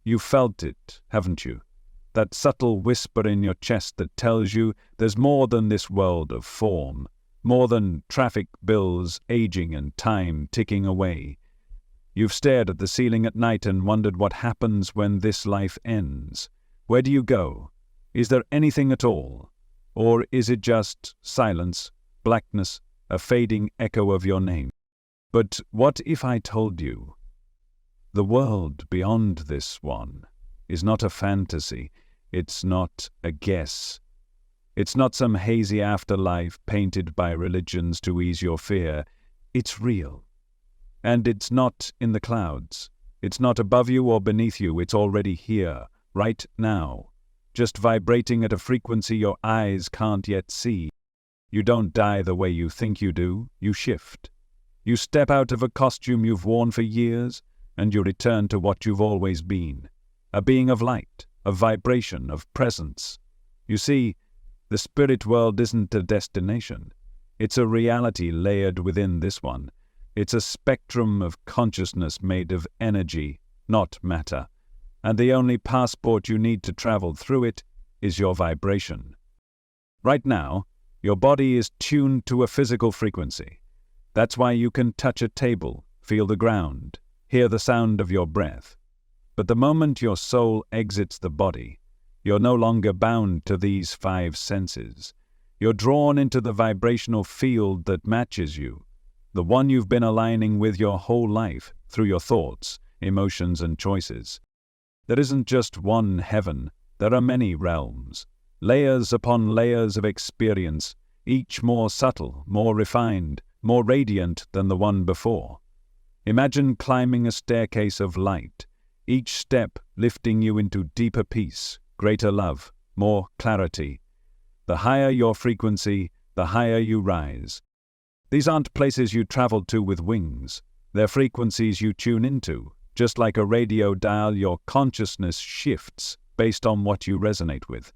You felt it, haven't you? That subtle whisper in your chest that tells you there's more than this world of form, more than traffic bills aging and time ticking away. You've stared at the ceiling at night and wondered what happens when this life ends. Where do you go? Is there anything at all? Or is it just silence, blackness, a fading echo of your name? But what if I told you the world beyond this one is not a fantasy, it's not a guess. It's not some hazy afterlife painted by religions to ease your fear. It's real. And it's not in the clouds. It's not above you or beneath you. It's already here, right now, just vibrating at a frequency your eyes can't yet see. You don't die the way you think you do. You shift. You step out of a costume you've worn for years, and you return to what you've always been, a being of light, of vibration, of presence. You see, the spirit world isn't a destination. It's a reality layered within this one. It's a spectrum of consciousness made of energy, not matter. And the only passport you need to travel through it is your vibration. Right now, your body is tuned to a physical frequency. That's why you can touch a table, feel the ground, hear the sound of your breath. But the moment your soul exits the body, you're no longer bound to these five senses. You're drawn into the vibrational field that matches you, the one you've been aligning with your whole life through your thoughts, emotions, and choices. There isn't just one heaven, there are many realms, layers upon layers of experience, each more subtle, more refined, more radiant than the one before. Imagine climbing a staircase of light, each step lifting you into deeper peace, greater love, more clarity. The higher your frequency, the higher you rise. These aren't places you travel to with wings. They're frequencies you tune into. Just like a radio dial, your consciousness shifts based on what you resonate with.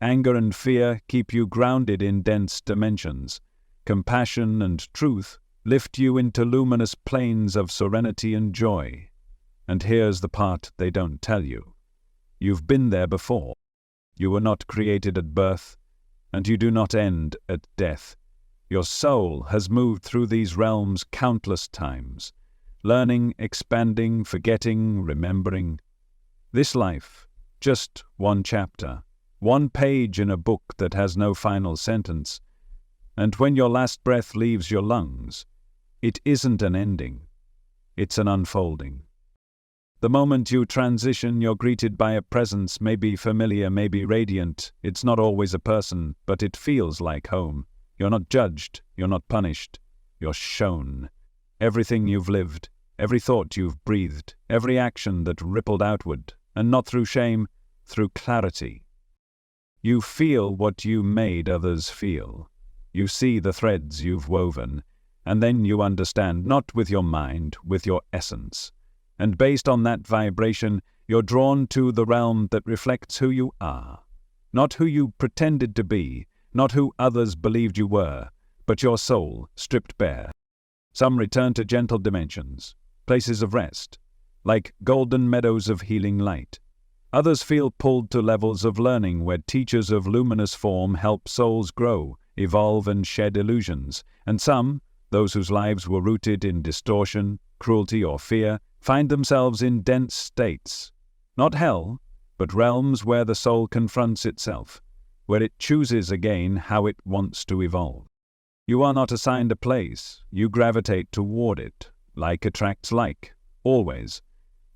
Anger and fear keep you grounded in dense dimensions. Compassion and truth lift you into luminous planes of serenity and joy. And here's the part they don't tell you. You've been there before. You were not created at birth, and you do not end at death. Your soul has moved through these realms countless times, learning, expanding, forgetting, remembering. This life, just one chapter, one page in a book that has no final sentence. And when your last breath leaves your lungs, it isn't an ending, it's an unfolding. The moment you transition, you're greeted by a presence, maybe familiar, maybe radiant. It's not always a person, but it feels like home. You're not judged, you're not punished, you're shown. Everything you've lived, every thought you've breathed, every action that rippled outward, and not through shame, through clarity. You feel what you made others feel. You see the threads you've woven, and then you understand, not with your mind, with your essence. And based on that vibration, you're drawn to the realm that reflects who you are. Not who you pretended to be, not who others believed you were, but your soul, stripped bare. Some return to gentle dimensions, places of rest, like golden meadows of healing light. Others feel pulled to levels of learning where teachers of luminous form help souls grow, evolve, and shed illusions. And some, those whose lives were rooted in distortion, cruelty, or fear, find themselves in dense states. Not hell, but realms where the soul confronts itself, where it chooses again how it wants to evolve. You are not assigned a place, you gravitate toward it. Like attracts like, always.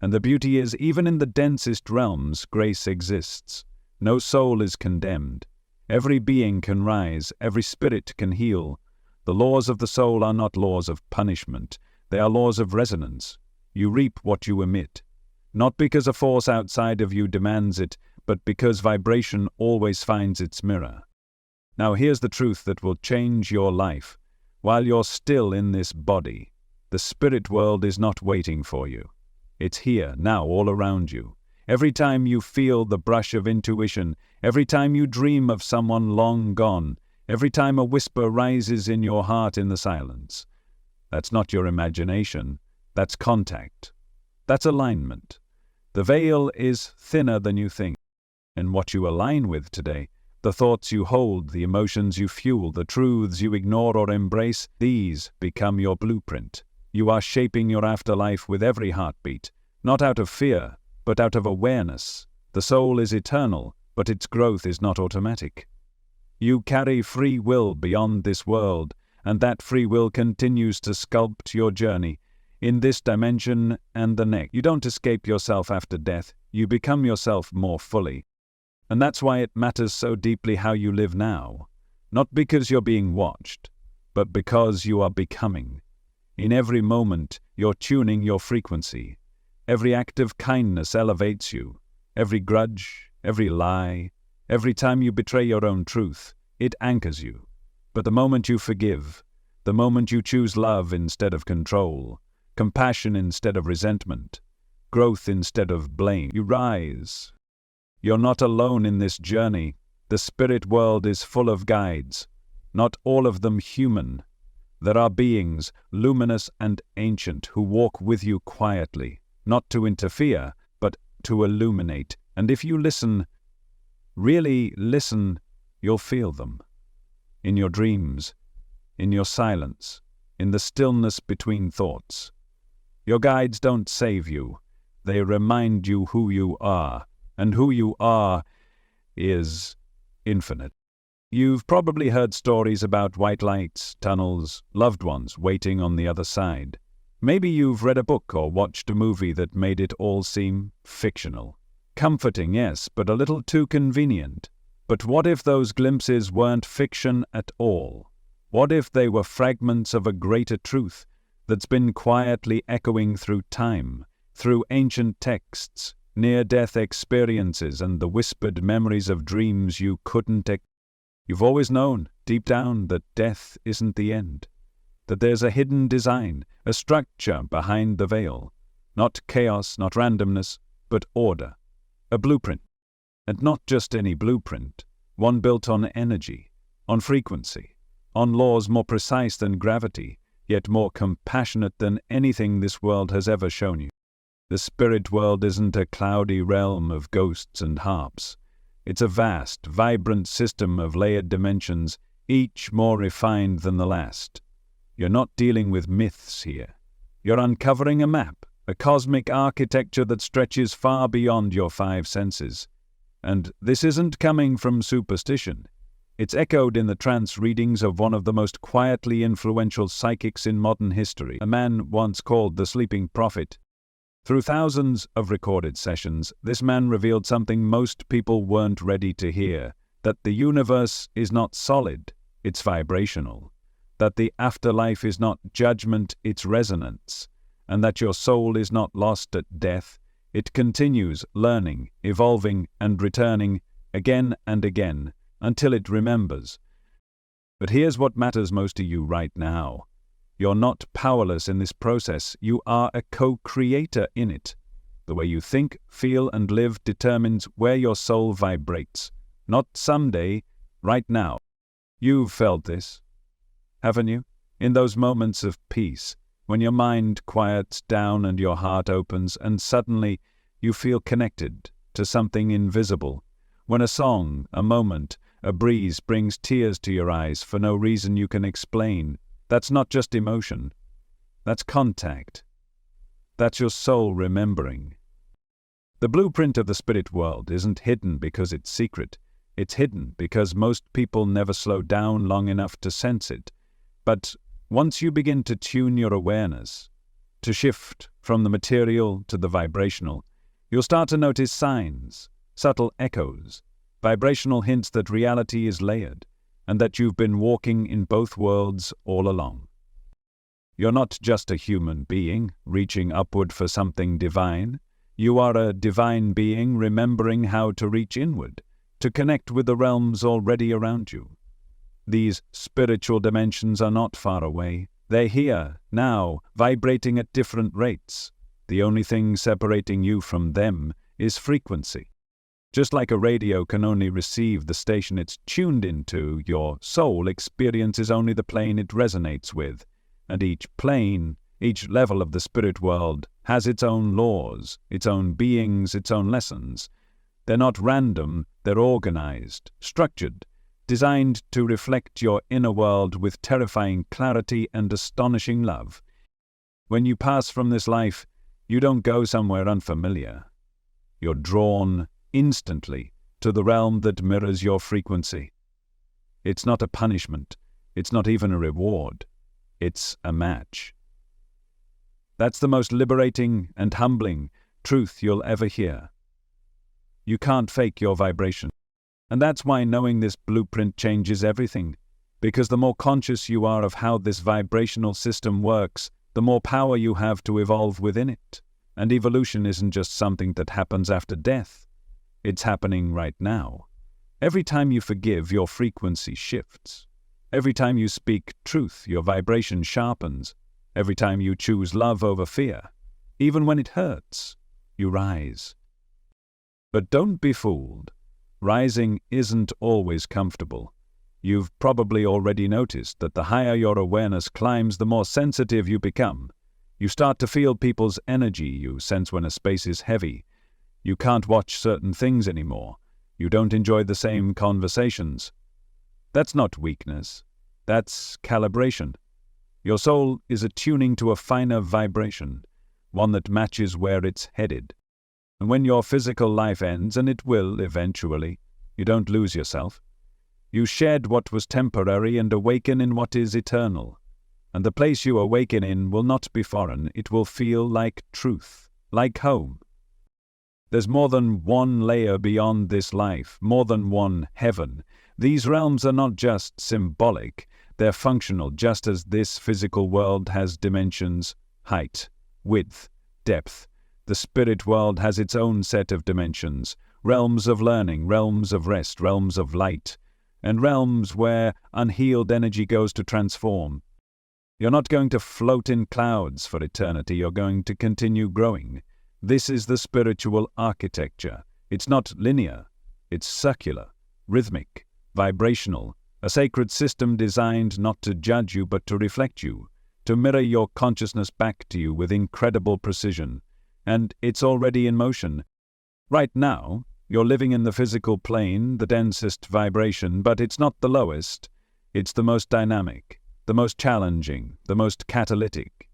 And the beauty is, even in the densest realms, grace exists. No soul is condemned. Every being can rise, every spirit can heal. The laws of the soul are not laws of punishment, they are laws of resonance. You reap what you emit. Not because a force outside of you demands it, but because vibration always finds its mirror. Now here's the truth that will change your life. While you're still in this body, the spirit world is not waiting for you. It's here, now, all around you. Every time you feel the brush of intuition, every time you dream of someone long gone, every time a whisper rises in your heart in the silence. That's not your imagination, that's contact. That's alignment. The veil is thinner than you think. And what you align with today, the thoughts you hold, the emotions you fuel, the truths you ignore or embrace, these become your blueprint. You are shaping your afterlife with every heartbeat, not out of fear, but out of awareness. The soul is eternal, but its growth is not automatic. You carry free will beyond this world, and that free will continues to sculpt your journey in this dimension and the next. You don't escape yourself after death, you become yourself more fully. And that's why it matters so deeply how you live now. Not because you're being watched, but because you are becoming. In every moment, you're tuning your frequency. Every act of kindness elevates you. Every grudge, every lie, every time you betray your own truth, it anchors you. But the moment you forgive, the moment you choose love instead of control, compassion instead of resentment, growth instead of blame, you rise. You're not alone in this journey. The spirit world is full of guides, not all of them human. There are beings, luminous and ancient, who walk with you quietly, not to interfere, but to illuminate. And if you listen, really listen, you'll feel them. In your dreams, in your silence, in the stillness between thoughts. Your guides don't save you. They remind you who you are. And who you are is infinite. You've probably heard stories about white lights, tunnels, loved ones waiting on the other side. Maybe you've read a book or watched a movie that made it all seem fictional. Comforting, yes, but a little too convenient. But what if those glimpses weren't fiction at all? What if they were fragments of a greater truth that's been quietly echoing through time, through ancient texts, near-death experiences, and the whispered memories of dreams you couldn't You've always known, deep down, that death isn't the end. That there's a hidden design, a structure behind the veil. Not chaos, not randomness, but order. A blueprint. And not just any blueprint. One built on energy, on frequency, on laws more precise than gravity, yet more compassionate than anything this world has ever shown you. The spirit world isn't a cloudy realm of ghosts and harps. It's a vast, vibrant system of layered dimensions, each more refined than the last. You're not dealing with myths here. You're uncovering a map, a cosmic architecture that stretches far beyond your five senses. And this isn't coming from superstition. It's echoed in the trance readings of one of the most quietly influential psychics in modern history, a man once called the Sleeping Prophet. Through thousands of recorded sessions, this man revealed something most people weren't ready to hear, that the universe is not solid, it's vibrational, that the afterlife is not judgment, it's resonance, and that your soul is not lost at death, it continues learning, evolving, and returning again and again until it remembers. But here's what matters most to you right now. You're not powerless in this process, you are a co-creator in it. The way you think, feel, and live determines where your soul vibrates. Not someday, right now. You've felt this, haven't you? In those moments of peace, when your mind quiets down and your heart opens, and suddenly you feel connected to something invisible. When a song, a moment, a breeze brings tears to your eyes for no reason you can explain. That's not just emotion. That's contact. That's your soul remembering. The blueprint of the spirit world isn't hidden because it's secret. It's hidden because most people never slow down long enough to sense it. But once you begin to tune your awareness, to shift from the material to the vibrational, you'll start to notice signs, subtle echoes, vibrational hints that reality is layered, and that you've been walking in both worlds all along. You're not just a human being reaching upward for something divine. You are a divine being remembering how to reach inward, to connect with the realms already around you. These spiritual dimensions are not far away. They're here, now, vibrating at different rates. The only thing separating you from them is frequency. Just like a radio can only receive the station it's tuned into, your soul experiences only the plane it resonates with, and each plane Each level of the spirit world has its own laws, its own beings, its own lessons. They're not random, they're organized, structured, designed to reflect your inner world with terrifying clarity and astonishing love. When you pass from this life, you don't go somewhere unfamiliar. You're drawn instantly to the realm that mirrors your frequency. It's not a punishment. It's not even a reward. It's a match. That's the most liberating and humbling truth you'll ever hear. You can't fake your vibration. And that's why knowing this blueprint changes everything. Because the more conscious you are of how this vibrational system works, the more power you have to evolve within it. And evolution isn't just something that happens after death. It's happening right now. Every time you forgive, your frequency shifts. Every time you speak truth, your vibration sharpens. Every time you choose love over fear, even when it hurts, you rise. But don't be fooled. Rising isn't always comfortable. You've probably already noticed that the higher your awareness climbs, the more sensitive you become. You start to feel people's energy. You sense when a space is heavy. You can't watch certain things anymore. You don't enjoy the same conversations. That's not weakness. That's calibration. Your soul is attuning to a finer vibration, one that matches where it's headed. And when your physical life ends, and it will eventually, you don't lose yourself. You shed what was temporary and awaken in what is eternal. And the place you awaken in will not be foreign. It will feel like truth, like home. There's more than one layer beyond this life, more than one heaven. These realms are not just symbolic. They're functional, just as this physical world has dimensions, height, width, depth. The spirit world has its own set of dimensions, realms of learning, realms of rest, realms of light, and realms where unhealed energy goes to transform. You're not going to float in clouds for eternity, you're going to continue growing. This is the spiritual architecture. It's not linear, it's circular, rhythmic, vibrational, a sacred system designed not to judge you but to reflect you, to mirror your consciousness back to you with incredible precision. And it's already in motion. Right now, you're living in the physical plane, the densest vibration, but it's not the lowest. It's the most dynamic, the most challenging, the most catalytic.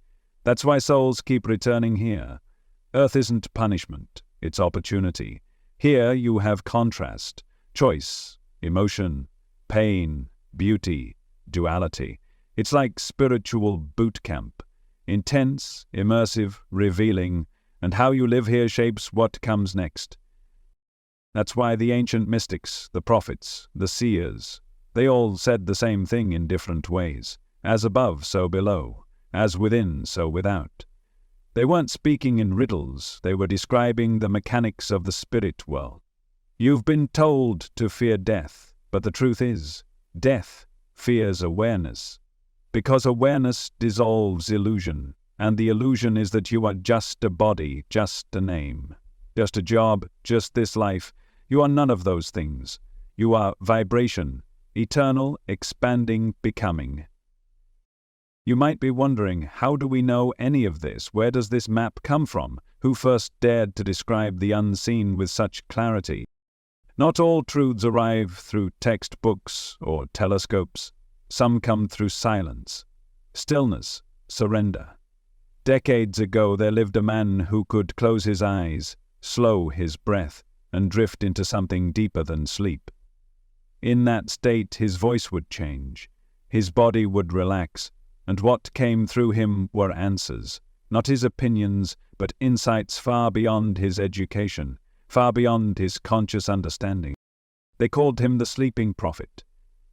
That's why souls keep returning here. Earth isn't punishment, it's opportunity. Here you have contrast, choice, emotion, pain, beauty, duality. It's like spiritual boot camp. Intense, immersive, revealing, and how you live here shapes what comes next. That's why the ancient mystics, the prophets, the seers, they all said the same thing in different ways. As above, so below. As within, so without. They weren't speaking in riddles, they were describing the mechanics of the spirit world. You've been told to fear death, but the truth is, death fears awareness. Because awareness dissolves illusion, and the illusion is that you are just a body, just a name, just a job, just this life. You are none of those things. You are vibration, eternal, expanding, becoming. You might be wondering, how do we know any of this? Where does this map come from? Who first dared to describe the unseen with such clarity? Not all truths arrive through textbooks or telescopes. Some come through silence, stillness, surrender. Decades ago there lived a man who could close his eyes, slow his breath, and drift into something deeper than sleep. In that state his voice would change, his body would relax, and what came through him were answers, not his opinions, but insights far beyond his education, far beyond his conscious understanding. They called him the sleeping prophet,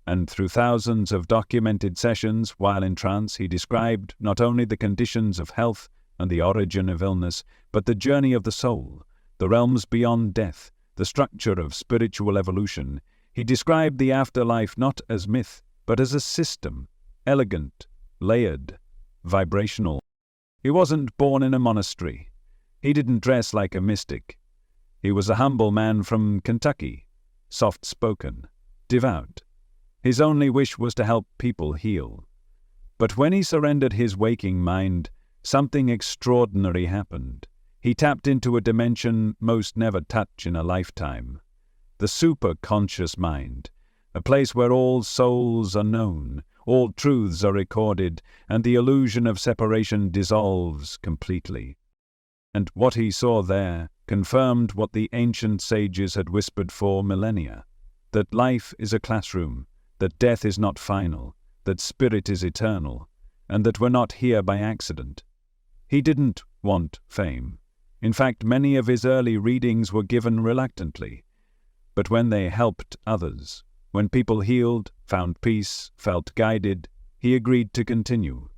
and through thousands of documented sessions while in trance he described not only the conditions of health and the origin of illness, but the journey of the soul, the realms beyond death, the structure of spiritual evolution. He described the afterlife not as myth, but as a system, elegant, layered, vibrational. He wasn't born in a monastery. He didn't dress like a mystic. He was a humble man from Kentucky, soft-spoken, devout. His only wish was to help people heal. But when he surrendered his waking mind, something extraordinary happened. He tapped into a dimension most never touch in a lifetime. The super-conscious mind, a place where all souls are known, all truths are recorded, and the illusion of separation dissolves completely. And what he saw there confirmed what the ancient sages had whispered for millennia, that life is a classroom, that death is not final, that spirit is eternal, and that we're not here by accident. He didn't want fame. In fact, many of his early readings were given reluctantly. But when they helped others, when people healed, found peace, felt guided, he agreed to continue.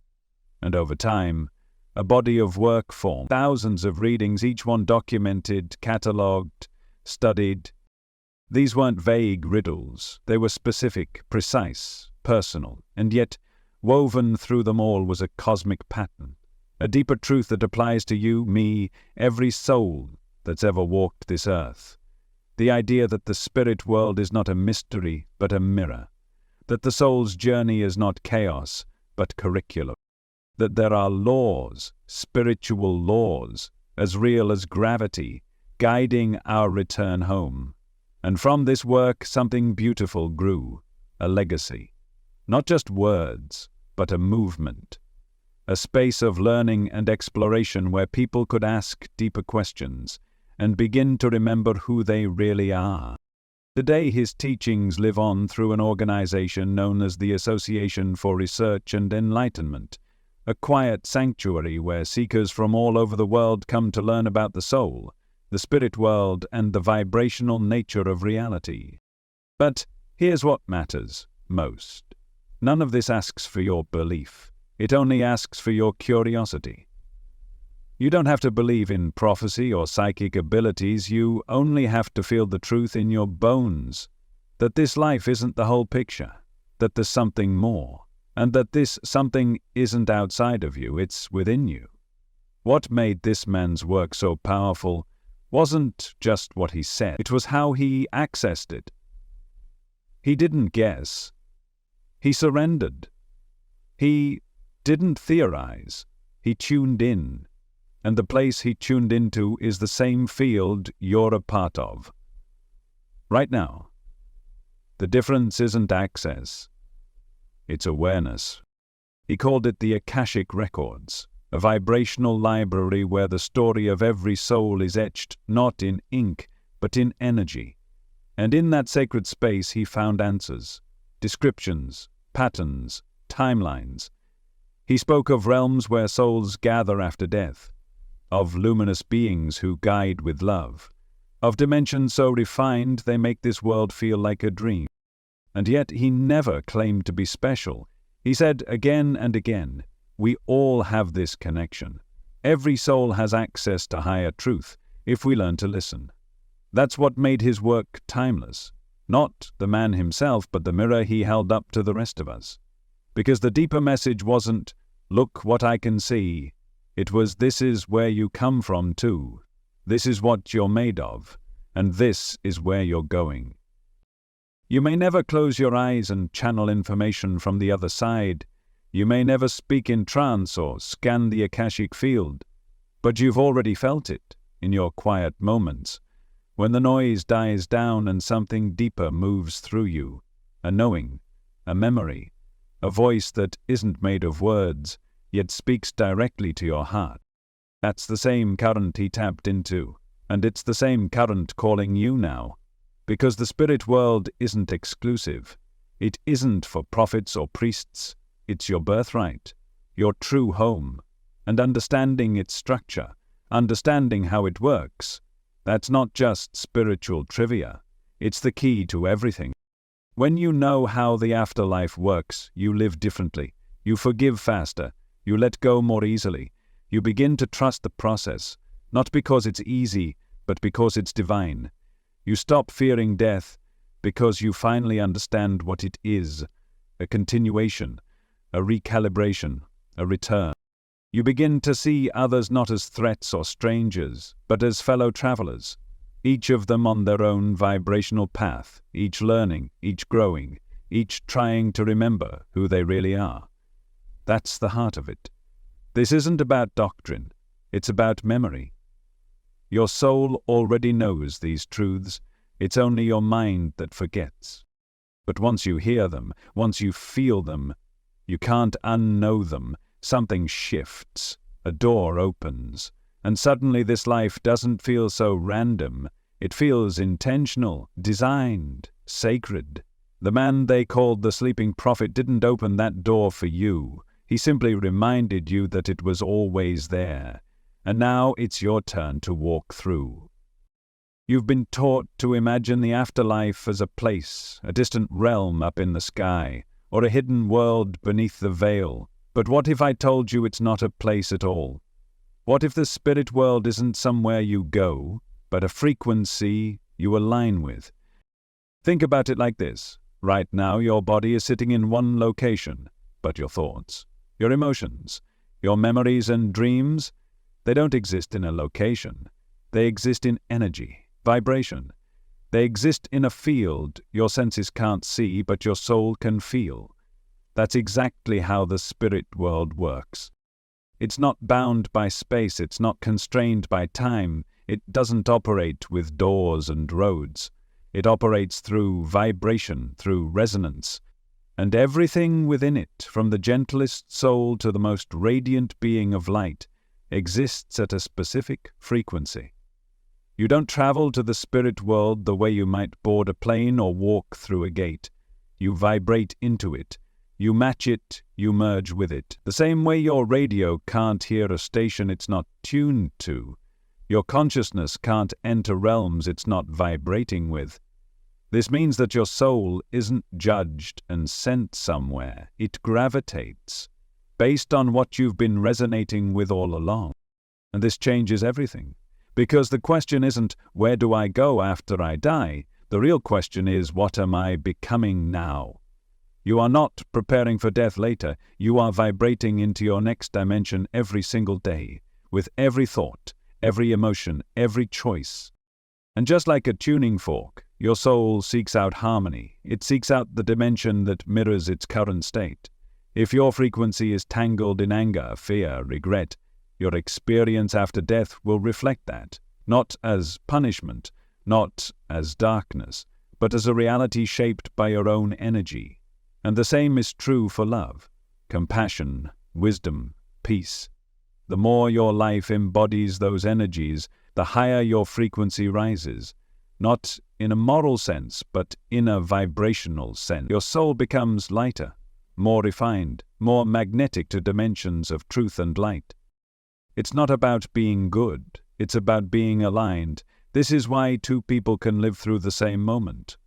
And over time, a body of work formed, thousands of readings, each one documented, catalogued, studied. These weren't vague riddles. They were specific, precise, personal, and yet woven through them all was a cosmic pattern, a deeper truth that applies to you, me, every soul that's ever walked this earth. The idea that the spirit world is not a mystery, but a mirror. That the soul's journey is not chaos, but curriculum. That there are laws, spiritual laws, as real as gravity, guiding our return home. And from this work something beautiful grew, a legacy. Not just words, but a movement. A space of learning and exploration where people could ask deeper questions and begin to remember who they really are. Today his teachings live on through an organization known as the Association for Research and Enlightenment, a quiet sanctuary where seekers from all over the world come to learn about the soul, the spirit world, and the vibrational nature of reality. But here's what matters most. None of this asks for your belief. It only asks for your curiosity. You don't have to believe in prophecy or psychic abilities. You only have to feel the truth in your bones, that this life isn't the whole picture, that there's something more, and that this something isn't outside of you, it's within you. What made this man's work so powerful wasn't just what he said, it was how he accessed it. He didn't guess. He surrendered. He didn't theorize. He tuned in. And the place he tuned into is the same field you're a part of. Right now. The difference isn't access. It's awareness. He called it the Akashic Records, a vibrational library where the story of every soul is etched not in ink, but in energy. And in that sacred space he found answers, descriptions, patterns, timelines. He spoke of realms where souls gather after death, of luminous beings who guide with love, of dimensions so refined they make this world feel like a dream. And yet he never claimed to be special. He said again and again, we all have this connection. Every soul has access to higher truth if we learn to listen. That's what made his work timeless. Not the man himself, but the mirror he held up to the rest of us. Because the deeper message wasn't, look what I can see. It was, this is where you come from too. This is what you're made of. And this is where you're going. You may never close your eyes and channel information from the other side. You may never speak in trance or scan the Akashic field. But you've already felt it in your quiet moments, when the noise dies down and something deeper moves through you. A knowing, a memory, a voice that isn't made of words, yet speaks directly to your heart. That's the same current he tapped into, and it's the same current calling you now. Because the spirit world isn't exclusive. It isn't for prophets or priests. It's your birthright, your true home. And understanding its structure, understanding how it works, that's not just spiritual trivia. It's the key to everything. When you know how the afterlife works, you live differently. You forgive faster. You let go more easily. You begin to trust the process, not because it's easy, but because it's divine. You stop fearing death because you finally understand what it is, a continuation, a recalibration, a return. You begin to see others not as threats or strangers, but as fellow travelers, each of them on their own vibrational path, each learning, each growing, each trying to remember who they really are. That's the heart of it. This isn't about doctrine, it's about memory. Your soul already knows these truths, it's only your mind that forgets. But once you hear them, once you feel them, you can't unknow them. Something shifts, a door opens, and suddenly this life doesn't feel so random. It feels intentional, designed, sacred. The man they called the sleeping prophet didn't open that door for you. He simply reminded you that it was always there. And now it's your turn to walk through. You've been taught to imagine the afterlife as a place, a distant realm up in the sky, or a hidden world beneath the veil. But what if I told you it's not a place at all? What if the spirit world isn't somewhere you go, but a frequency you align with? Think about it like this. Right now your body is sitting in one location, but your thoughts, your emotions, your memories and dreams, they don't exist in a location. They exist in energy, vibration. They exist in a field your senses can't see, but your soul can feel. That's exactly how the spirit world works. It's not bound by space, it's not constrained by time, it doesn't operate with doors and roads. It operates through vibration, through resonance. And everything within it, from the gentlest soul to the most radiant being of light, exists at a specific frequency. You don't travel to the spirit world the way you might board a plane or walk through a gate. You vibrate into it. You match it, you merge with it. The same way your radio can't hear a station it's not tuned to. Your consciousness can't enter realms it's not vibrating with. This means that your soul isn't judged and sent somewhere. It gravitates, based on what you've been resonating with all along. And this changes everything. Because the question isn't, where do I go after I die? The real question is, what am I becoming now? You are not preparing for death later. You are vibrating into your next dimension every single day, with every thought, every emotion, every choice. And just like a tuning fork, your soul seeks out harmony. It seeks out the dimension that mirrors its current state. If your frequency is tangled in anger, fear, regret, your experience after death will reflect that, not as punishment, not as darkness, but as a reality shaped by your own energy. And the same is true for love, compassion, wisdom, peace. The more your life embodies those energies, the higher your frequency rises. Not in a moral sense, but in a vibrational sense. Your soul becomes lighter, more refined, more magnetic to dimensions of truth and light. It's not about being good, it's about being aligned. This is why two people can live through the same moment.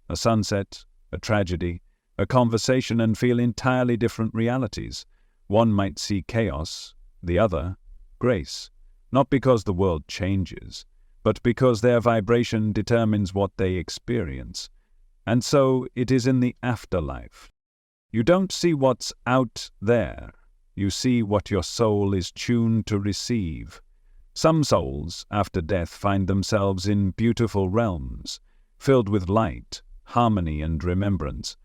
A sunset, a tragedy, a conversation, and feel entirely different realities. One might see chaos, the other grace. Not because the world changes, but because their vibration determines what they experience. And so it is in the afterlife. You don't see what's out there. You see what your soul is tuned to receive. Some souls, after death, find themselves in beautiful realms, filled with light, harmony, and remembrance.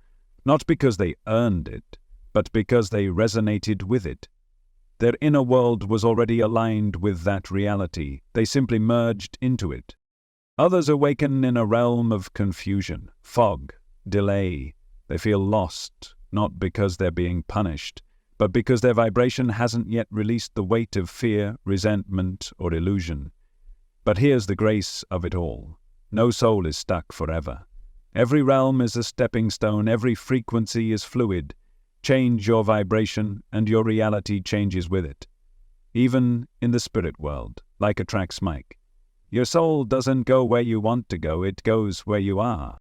Not because they earned it, but because they resonated with it. Their inner world was already aligned with that reality. They simply merged into it. Others awaken in a realm of confusion, fog, delay. They feel lost, not because they're being punished, but because their vibration hasn't yet released the weight of fear, resentment, or illusion. But here's the grace of it all. No soul is stuck forever. Every realm is a stepping stone, every frequency is fluid. Change your vibration, and your reality changes with it. Even in the spirit world, like attracts mic. Your soul doesn't go where you want to go, it goes where you are.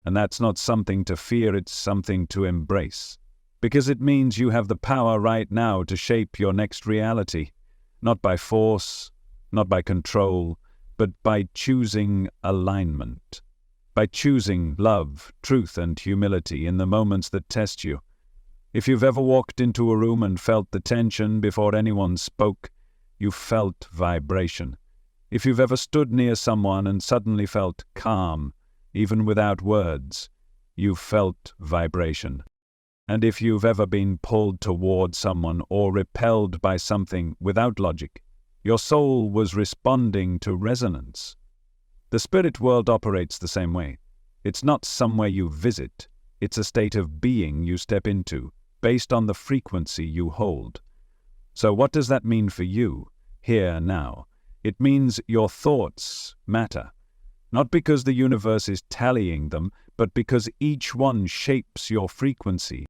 And that's not something to fear, it's something to embrace. Because it means you have the power right now to shape your next reality. Not by force, not by control, but by choosing alignment. By choosing love, truth, and humility in the moments that test you. If you've ever walked into a room and felt the tension before anyone spoke, you felt vibration. If you've ever stood near someone and suddenly felt calm, even without words, you felt vibration. And if you've ever been pulled toward someone or repelled by something without logic, your soul was responding to resonance. The spirit world operates the same way. It's not somewhere you visit, it's a state of being you step into, based on the frequency you hold. So what does that mean for you, here, now? It means your thoughts matter. Not because the universe is tallying them, but because each one shapes your frequency.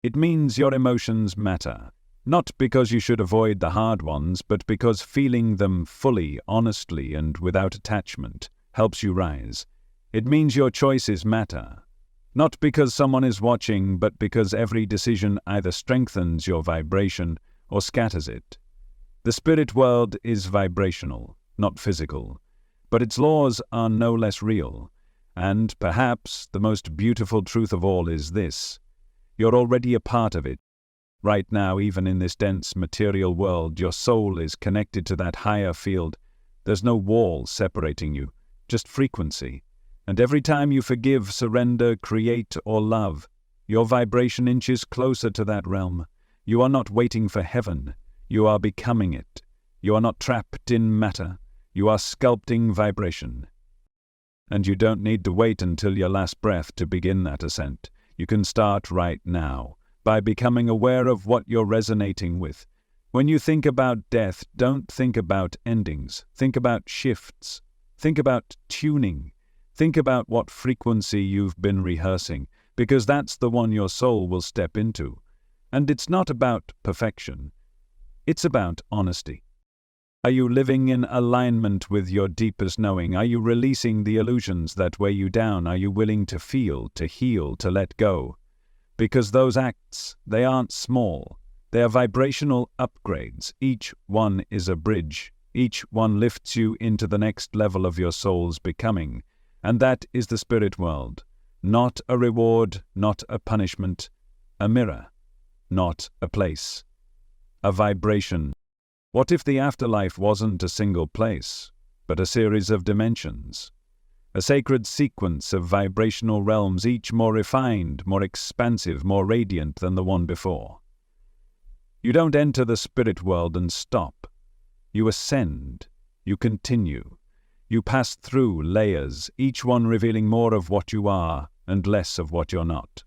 It means your emotions matter. Not because you should avoid the hard ones, but because feeling them fully, honestly, and without attachment helps you rise. It means your choices matter. Not because someone is watching, but because every decision either strengthens your vibration or scatters it. The spirit world is vibrational, not physical, but its laws are no less real. And perhaps the most beautiful truth of all is this: you're already a part of it. Right now, even in this dense material world, your soul is connected to that higher field. There's no wall separating you, just frequency. And every time you forgive, surrender, create, or love, your vibration inches closer to that realm. You are not waiting for heaven. You are becoming it. You are not trapped in matter. You are sculpting vibration. And you don't need to wait until your last breath to begin that ascent. You can start right now, by becoming aware of what you're resonating with. When you think about death, don't think about endings. Think about shifts. Think about tuning. Think about what frequency you've been rehearsing, because that's the one your soul will step into. And it's not about perfection. It's about honesty. Are you living in alignment with your deepest knowing? Are you releasing the illusions that weigh you down? Are you willing to feel, to heal, to let go? Because those acts, they aren't small. They are vibrational upgrades. Each one is a bridge. Each one lifts you into the next level of your soul's becoming. And that is the spirit world. Not a reward, not a punishment. A mirror, not a place. A vibration. What if the afterlife wasn't a single place, but a series of dimensions? A sacred sequence of vibrational realms, each more refined, more expansive, more radiant than the one before. You don't enter the spirit world and stop. You ascend. You continue. You pass through layers, each one revealing more of what you are and less of what you're not.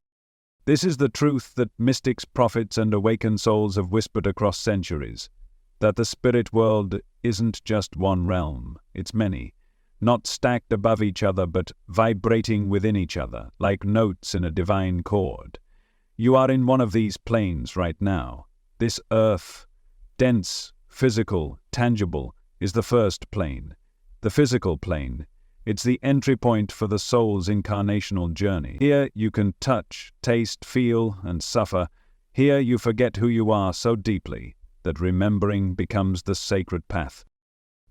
This is the truth that mystics, prophets, and awakened souls have whispered across centuries. That the spirit world isn't just one realm, it's many, not stacked above each other but vibrating within each other, like notes in a divine chord. You are in one of these planes right now. This earth, dense, physical, tangible, is the first plane. The physical plane. It's the entry point for the soul's incarnational journey. Here you can touch, taste, feel, and suffer. Here you forget who you are so deeply that remembering becomes the sacred path.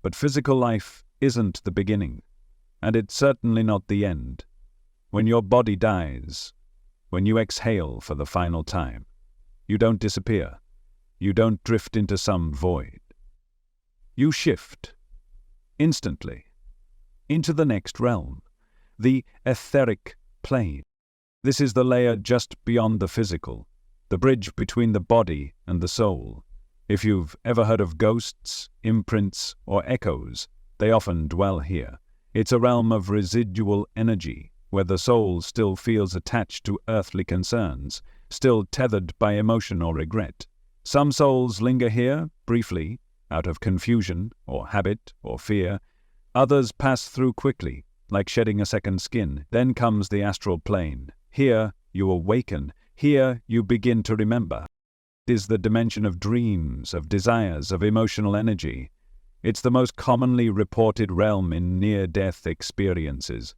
But physical life isn't the beginning, and it's certainly not the end. When your body dies, when you exhale for the final time, you don't disappear. You don't drift into some void. You shift, instantly, into the next realm, the etheric plane. This is the layer just beyond the physical, the bridge between the body and the soul. If you've ever heard of ghosts, imprints, or echoes, they often dwell here. It's a realm of residual energy, where the soul still feels attached to earthly concerns, still tethered by emotion or regret. Some souls linger here, briefly, out of confusion, or habit, or fear. Others pass through quickly, like shedding a second skin. Then comes the astral plane. Here you awaken. Here you begin to remember. It is the dimension of dreams, of desires, of emotional energy. It's the most commonly reported realm in near-death experiences,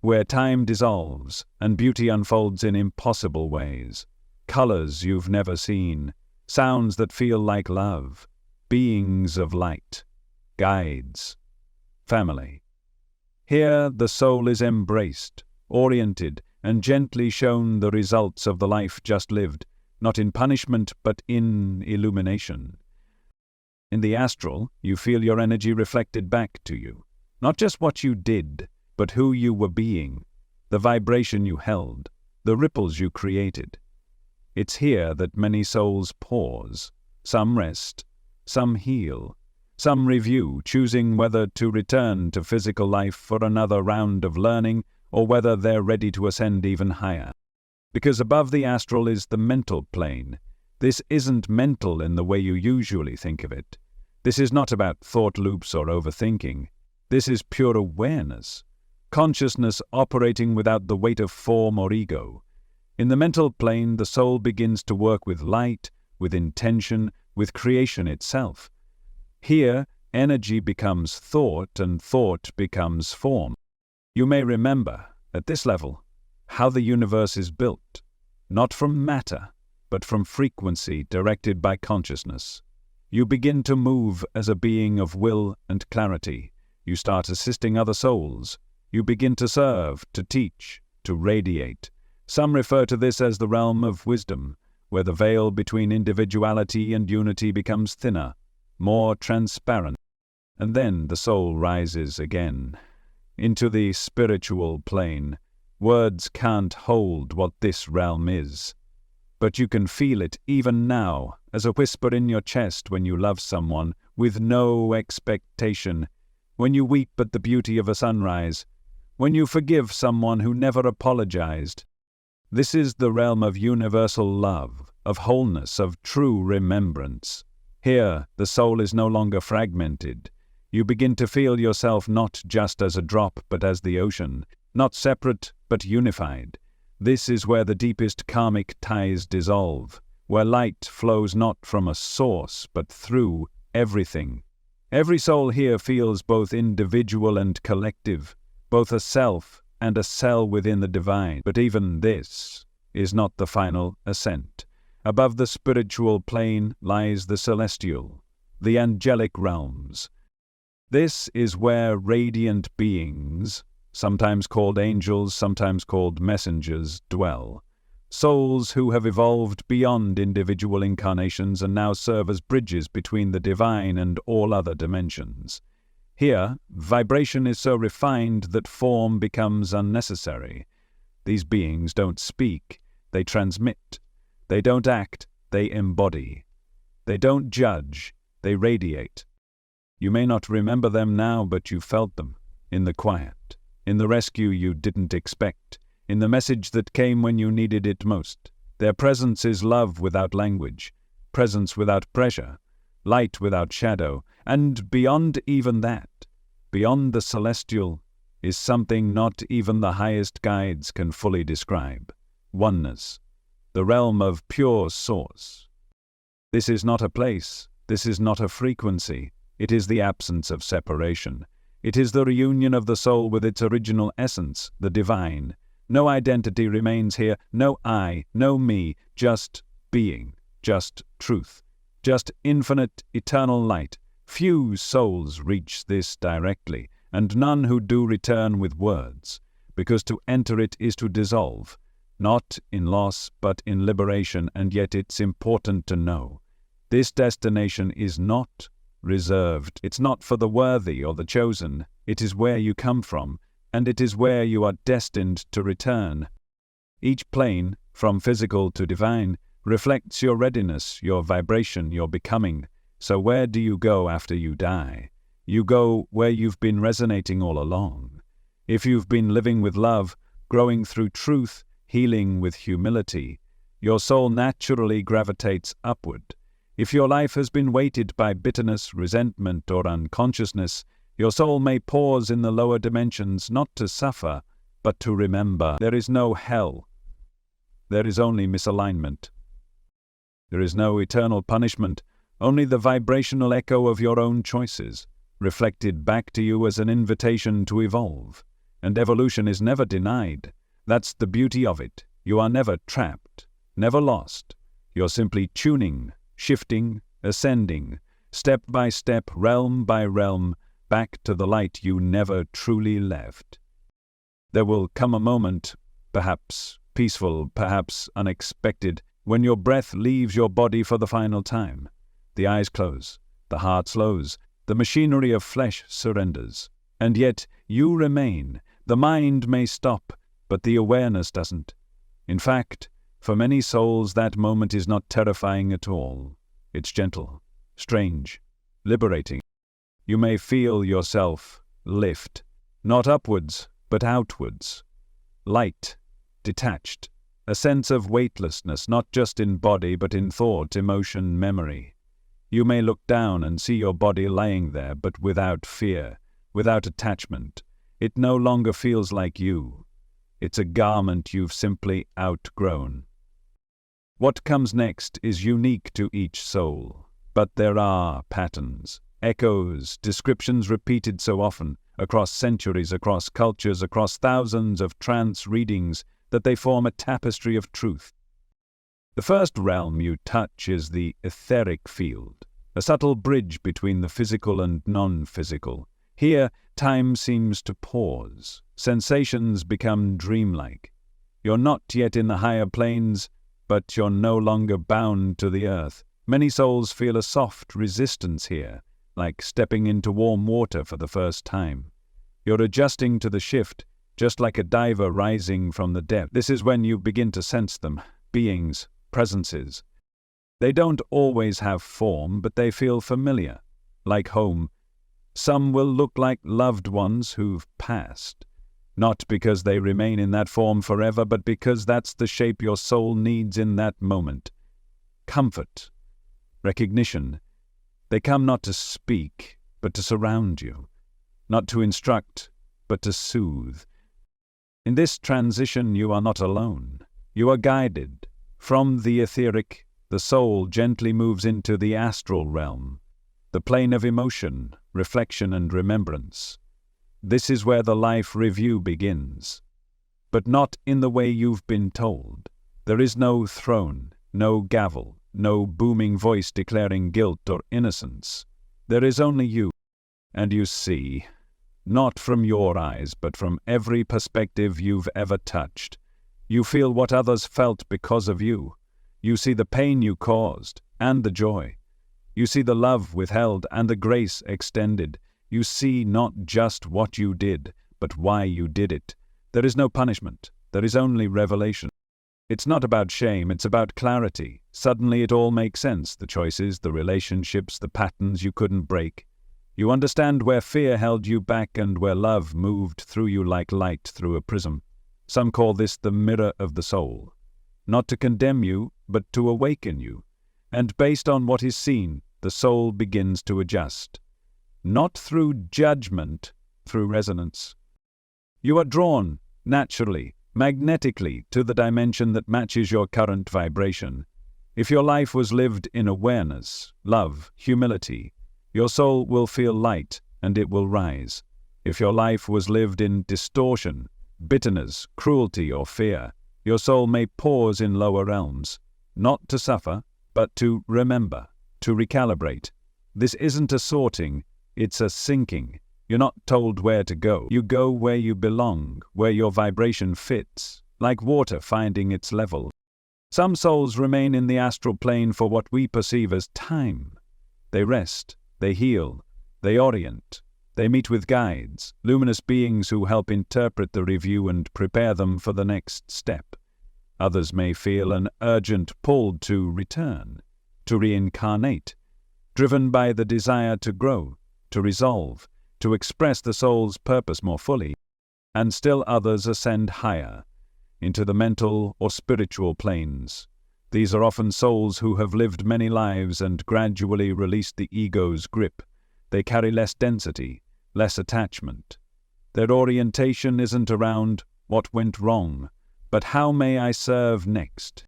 where time dissolves and beauty unfolds in impossible ways. Colors you've never seen, sounds that feel like love, beings of light, guides, family. Here the soul is embraced, oriented, and gently shown the results of the life just lived, not in punishment but in illumination. In the astral, you feel your energy reflected back to you, not just what you did, but who you were being, the vibration you held, the ripples you created. It's here that many souls pause. Some rest, some heal, some review, choosing whether to return to physical life for another round of learning or whether they're ready to ascend even higher. Because above the astral is the mental plane. This isn't mental in the way you usually think of it. This is not about thought loops or overthinking. This is pure awareness. Consciousness operating without the weight of form or ego. In the mental plane, the soul begins to work with light, with intention, with creation itself. Here, energy becomes thought and thought becomes form. You may remember, at this level, how the universe is built, not from matter, but from frequency directed by consciousness. You begin to move as a being of will and clarity. You start assisting other souls. You begin to serve, to teach, to radiate. Some refer to this as the realm of wisdom, where the veil between individuality and unity becomes thinner, more transparent. And then the soul rises again, into the spiritual plane. Words can't hold what this realm is. But you can feel it even now, as a whisper in your chest when you love someone, with no expectation, when you weep at the beauty of a sunrise, when you forgive someone who never apologized. This is the realm of universal love, of wholeness, of true remembrance. Here, the soul is no longer fragmented. You begin to feel yourself not just as a drop, but as the ocean, not separate, but unified. This is where the deepest karmic ties dissolve, where light flows not from a source, but through everything. Every soul here feels both individual and collective, both a self and a cell within the divine. But even this is not the final ascent. Above the spiritual plane lies the celestial, the angelic realms. This is where radiant beings, sometimes called angels, sometimes called messengers, dwell. Souls who have evolved beyond individual incarnations and now serve as bridges between the divine and all other dimensions. Here, vibration is so refined that form becomes unnecessary. These beings don't speak, they transmit. They don't act, they embody. They don't judge, they radiate. You may not remember them now, but you felt them, in the quiet, in the rescue you didn't expect, in the message that came when you needed it most. Their presence is love without language, presence without pressure, light without shadow, and beyond even that, beyond the celestial, is something not even the highest guides can fully describe. Oneness, the realm of pure source. This is not a place, this is not a frequency, it is the absence of separation. It is the reunion of the soul with its original essence, the divine. No identity remains here, no I, no me, just being, just truth, just infinite, eternal light. Few souls reach this directly, and none who do return with words, because to enter it is to dissolve, not in loss but in liberation, and yet it's important to know. This destination is not reserved. It's not for the worthy or the chosen. It is where you come from, and it is where you are destined to return. Each plane, from physical to divine, reflects your readiness, your vibration, your becoming. So where do you go after you die? You go where you've been resonating all along. If you've been living with love, growing through truth, healing with humility, your soul naturally gravitates upward. If your life has been weighted by bitterness, resentment, or unconsciousness, your soul may pause in the lower dimensions not to suffer, but to remember. There is no hell. There is only misalignment. There is no eternal punishment, only the vibrational echo of your own choices, reflected back to you as an invitation to evolve. And evolution is never denied. That's the beauty of it. You are never trapped, never lost. You're simply tuning, shifting, ascending, step by step, realm by realm, back to the light you never truly left. There will come a moment, perhaps peaceful, perhaps unexpected, when your breath leaves your body for the final time. The eyes close, the heart slows, the machinery of flesh surrenders. And yet you remain. The mind may stop, but the awareness doesn't. In fact, For many souls, that moment is not terrifying at all. It's gentle, strange, liberating. You may feel yourself lift, not upwards, but outwards. Light, detached, a sense of weightlessness, not just in body, but in thought, emotion, memory. You may look down and see your body lying there, but without fear, without attachment. It no longer feels like you. It's a garment you've simply outgrown. What comes next is unique to each soul, but there are patterns, echoes, descriptions repeated so often, across centuries, across cultures, across thousands of trance readings, that they form a tapestry of truth. The first realm you touch is the etheric field, a subtle bridge between the physical and non-physical. Here, time seems to pause. Sensations become dreamlike. You're not yet in the higher planes, but you're no longer bound to the earth. Many souls feel a soft resistance here, like stepping into warm water for the first time. You're adjusting to the shift, just like a diver rising from the depth. This is when you begin to sense them, beings, presences. They don't always have form, but they feel familiar, like home. Some will look like loved ones who've passed, not because they remain in that form forever, but because that's the shape your soul needs in that moment. Comfort, recognition. They come not to speak, but to surround you, not to instruct, but to soothe. In this transition, you are not alone. You are guided. From the etheric, the soul gently moves into the astral realm, the plane of emotion, reflection, and remembrance. This is where the life review begins. But not in the way you've been told. There is no throne, no gavel, no booming voice declaring guilt or innocence. There is only you, and you see, not from your eyes, but from every perspective you've ever touched. You feel what others felt because of you. You see the pain you caused, and the joy. You see the love withheld, and the grace extended. You see not just what you did, but why you did it. There is no punishment. There is only revelation. It's not about shame, it's about clarity. Suddenly it all makes sense, the choices, the relationships, the patterns you couldn't break. You understand where fear held you back and where love moved through you like light through a prism. Some call this the mirror of the soul. Not to condemn you, but to awaken you. And based on what is seen, the soul begins to adjust. Not through judgment, through resonance. You are drawn, naturally, magnetically, to the dimension that matches your current vibration. If your life was lived in awareness, love, humility, your soul will feel light and it will rise. If your life was lived in distortion, bitterness, cruelty, or fear, your soul may pause in lower realms, not to suffer, but to remember, to recalibrate. This isn't a sorting, it's a sinking. You're not told where to go. You go where you belong, where your vibration fits, like water finding its level. Some souls remain in the astral plane for what we perceive as time. They rest, they heal, they orient. They meet with guides, luminous beings who help interpret the review and prepare them for the next step. Others may feel an urgent pull to return, to reincarnate, driven by the desire to grow, to resolve, to express the soul's purpose more fully. And still others ascend higher, into the mental or spiritual planes. These are often souls who have lived many lives and gradually released the ego's grip. They carry less density, less attachment. Their orientation isn't around what went wrong, but how may I serve next?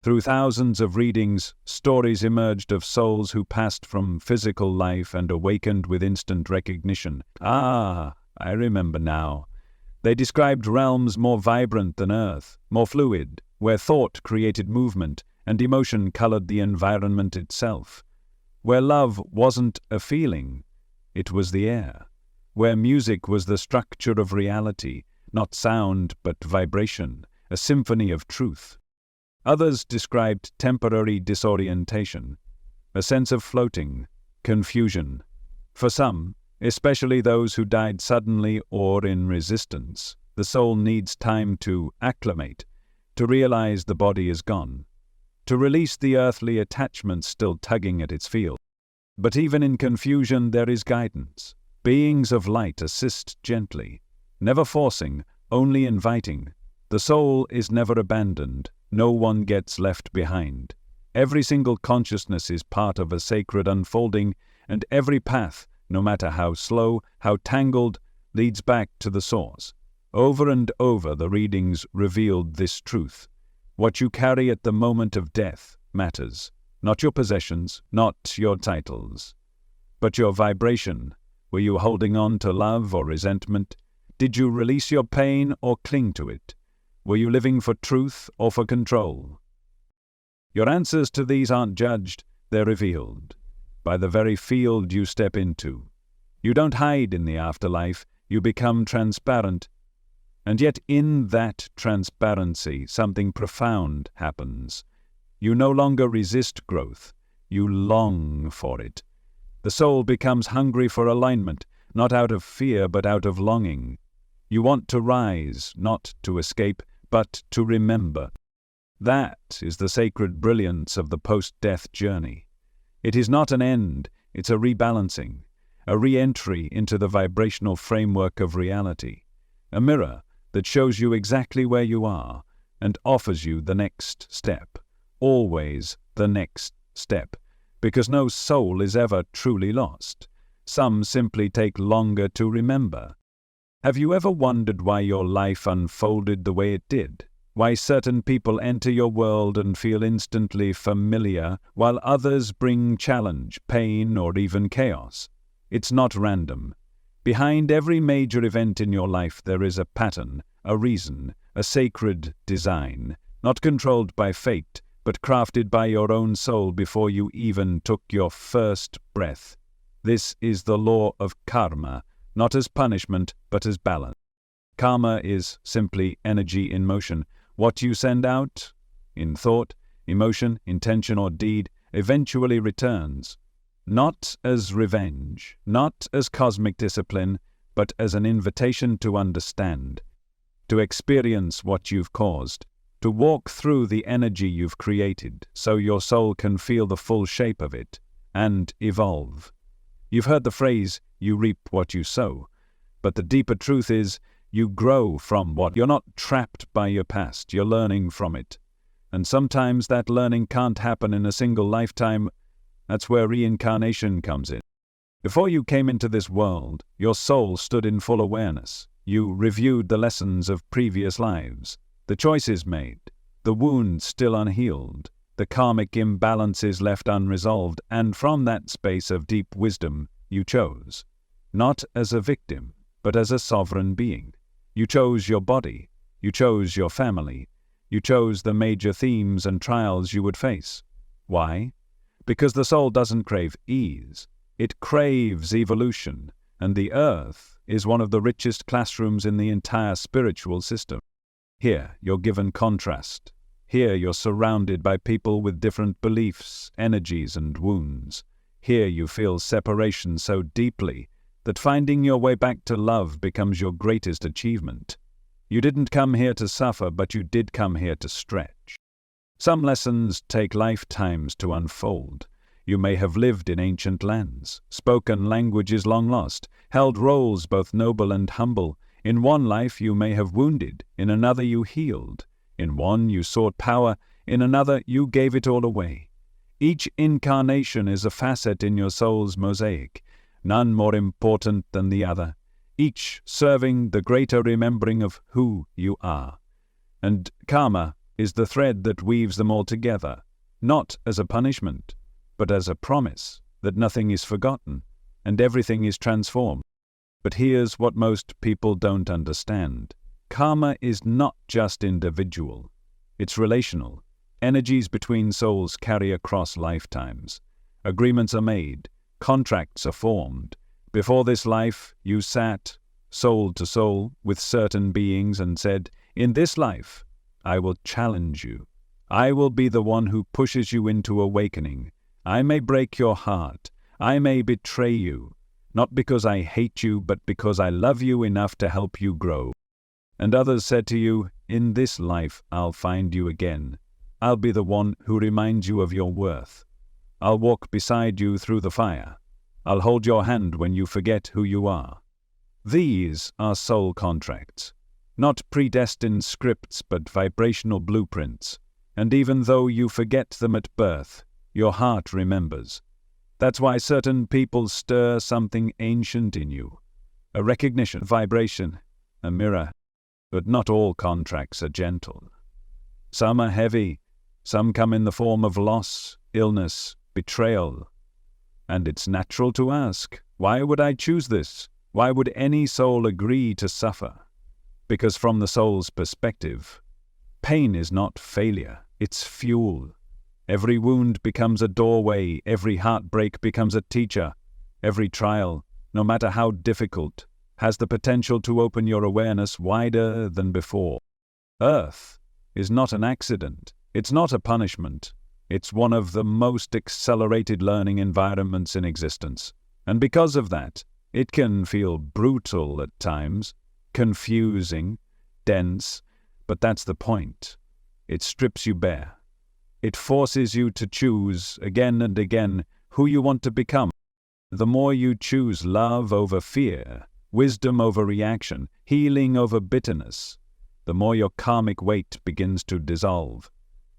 Through thousands of readings, stories emerged of souls who passed from physical life and awakened with instant recognition. Ah, I remember now. They described realms more vibrant than Earth, more fluid, where thought created movement and emotion colored the environment itself. Where love wasn't a feeling, it was the air. Where music was the structure of reality, not sound but vibration, a symphony of truth. Others described temporary disorientation, a sense of floating, confusion. For some, especially those who died suddenly or in resistance, the soul needs time to acclimate, to realize the body is gone, to release the earthly attachments still tugging at its field. But even in confusion there is guidance. Beings of light assist gently, never forcing, only inviting. The soul is never abandoned, no one gets left behind. Every single consciousness is part of a sacred unfolding, and every path, no matter how slow, how tangled, leads back to the source. Over and over the readings revealed this truth. What you carry at the moment of death matters. Not your possessions, not your titles, but your vibration. Were you holding on to love or resentment? Did you release your pain or cling to it? Were you living for truth or for control? Your answers to these aren't judged, they're revealed by the very field you step into. You don't hide in the afterlife, you become transparent. And yet in that transparency, something profound happens. You no longer resist growth, you long for it. The soul becomes hungry for alignment, not out of fear but out of longing. You want to rise, not to escape, but to remember. That is the sacred brilliance of the post-death journey. It is not an end, it's a rebalancing, a re-entry into the vibrational framework of reality, a mirror that shows you exactly where you are and offers you the next step, always the next step, because no soul is ever truly lost. Some simply take longer to remember. Have you ever wondered why your life unfolded the way it did? Why certain people enter your world and feel instantly familiar, while others bring challenge, pain, or even chaos? It's not random. Behind every major event in your life there is a pattern, a reason, a sacred design, not controlled by fate, but crafted by your own soul before you even took your first breath. This is the law of karma, not as punishment, but as balance. Karma is simply energy in motion. What you send out, in thought, emotion, intention, or deed, eventually returns. Not as revenge, not as cosmic discipline, but as an invitation to understand, to experience what you've caused, to walk through the energy you've created so your soul can feel the full shape of it and evolve. You've heard the phrase, you reap what you sow, but the deeper truth is, you grow from what. You're not trapped by your past, you're learning from it. And sometimes that learning can't happen in a single lifetime. That's where reincarnation comes in. Before you came into this world, your soul stood in full awareness. You reviewed the lessons of previous lives, the choices made, the wounds still unhealed, the karmic imbalances left unresolved, and from that space of deep wisdom you chose, not as a victim, but as a sovereign being. You chose your body, you chose your family, you chose the major themes and trials you would face. Why? Because the soul doesn't crave ease, it craves evolution, and the earth is one of the richest classrooms in the entire spiritual system. Here you're given contrast. Here you're surrounded by people with different beliefs, energies, and wounds. Here you feel separation so deeply that finding your way back to love becomes your greatest achievement. You didn't come here to suffer, but you did come here to stretch. Some lessons take lifetimes to unfold. You may have lived in ancient lands, spoken languages long lost, held roles both noble and humble. In one life you may have wounded, in another you healed. In one you sought power, in another you gave it all away. Each incarnation is a facet in your soul's mosaic, none more important than the other, each serving the greater remembering of who you are. And karma is the thread that weaves them all together, not as a punishment, but as a promise that nothing is forgotten and everything is transformed. But here's what most people don't understand. Karma is not just individual, it's relational. Energies between souls carry across lifetimes. Agreements are made, contracts are formed. Before this life, you sat, soul to soul, with certain beings and said, in this life, I will challenge you. I will be the one who pushes you into awakening. I may break your heart. I may betray you, not because I hate you, but because I love you enough to help you grow. And others said to you, in this life I'll find you again. I'll be the one who reminds you of your worth. I'll walk beside you through the fire. I'll hold your hand when you forget who you are. These are soul contracts, not predestined scripts but vibrational blueprints. And even though you forget them at birth, your heart remembers. That's why certain people stir something ancient in you. A recognition, vibration, a mirror. But not all contracts are gentle. Some are heavy. Some come in the form of loss, illness, betrayal. And it's natural to ask, why would I choose this? Why would any soul agree to suffer? Because from the soul's perspective, pain is not failure, it's fuel. Every wound becomes a doorway, every heartbreak becomes a teacher. Every trial, no matter how difficult, has the potential to open your awareness wider than before. Earth is not an accident, it's not a punishment. It's one of the most accelerated learning environments in existence. And because of that, it can feel brutal at times, confusing, dense, but that's the point. It strips you bare. It forces you to choose again and again who you want to become. The more you choose love over fear, wisdom over reaction, healing over bitterness, the more your karmic weight begins to dissolve.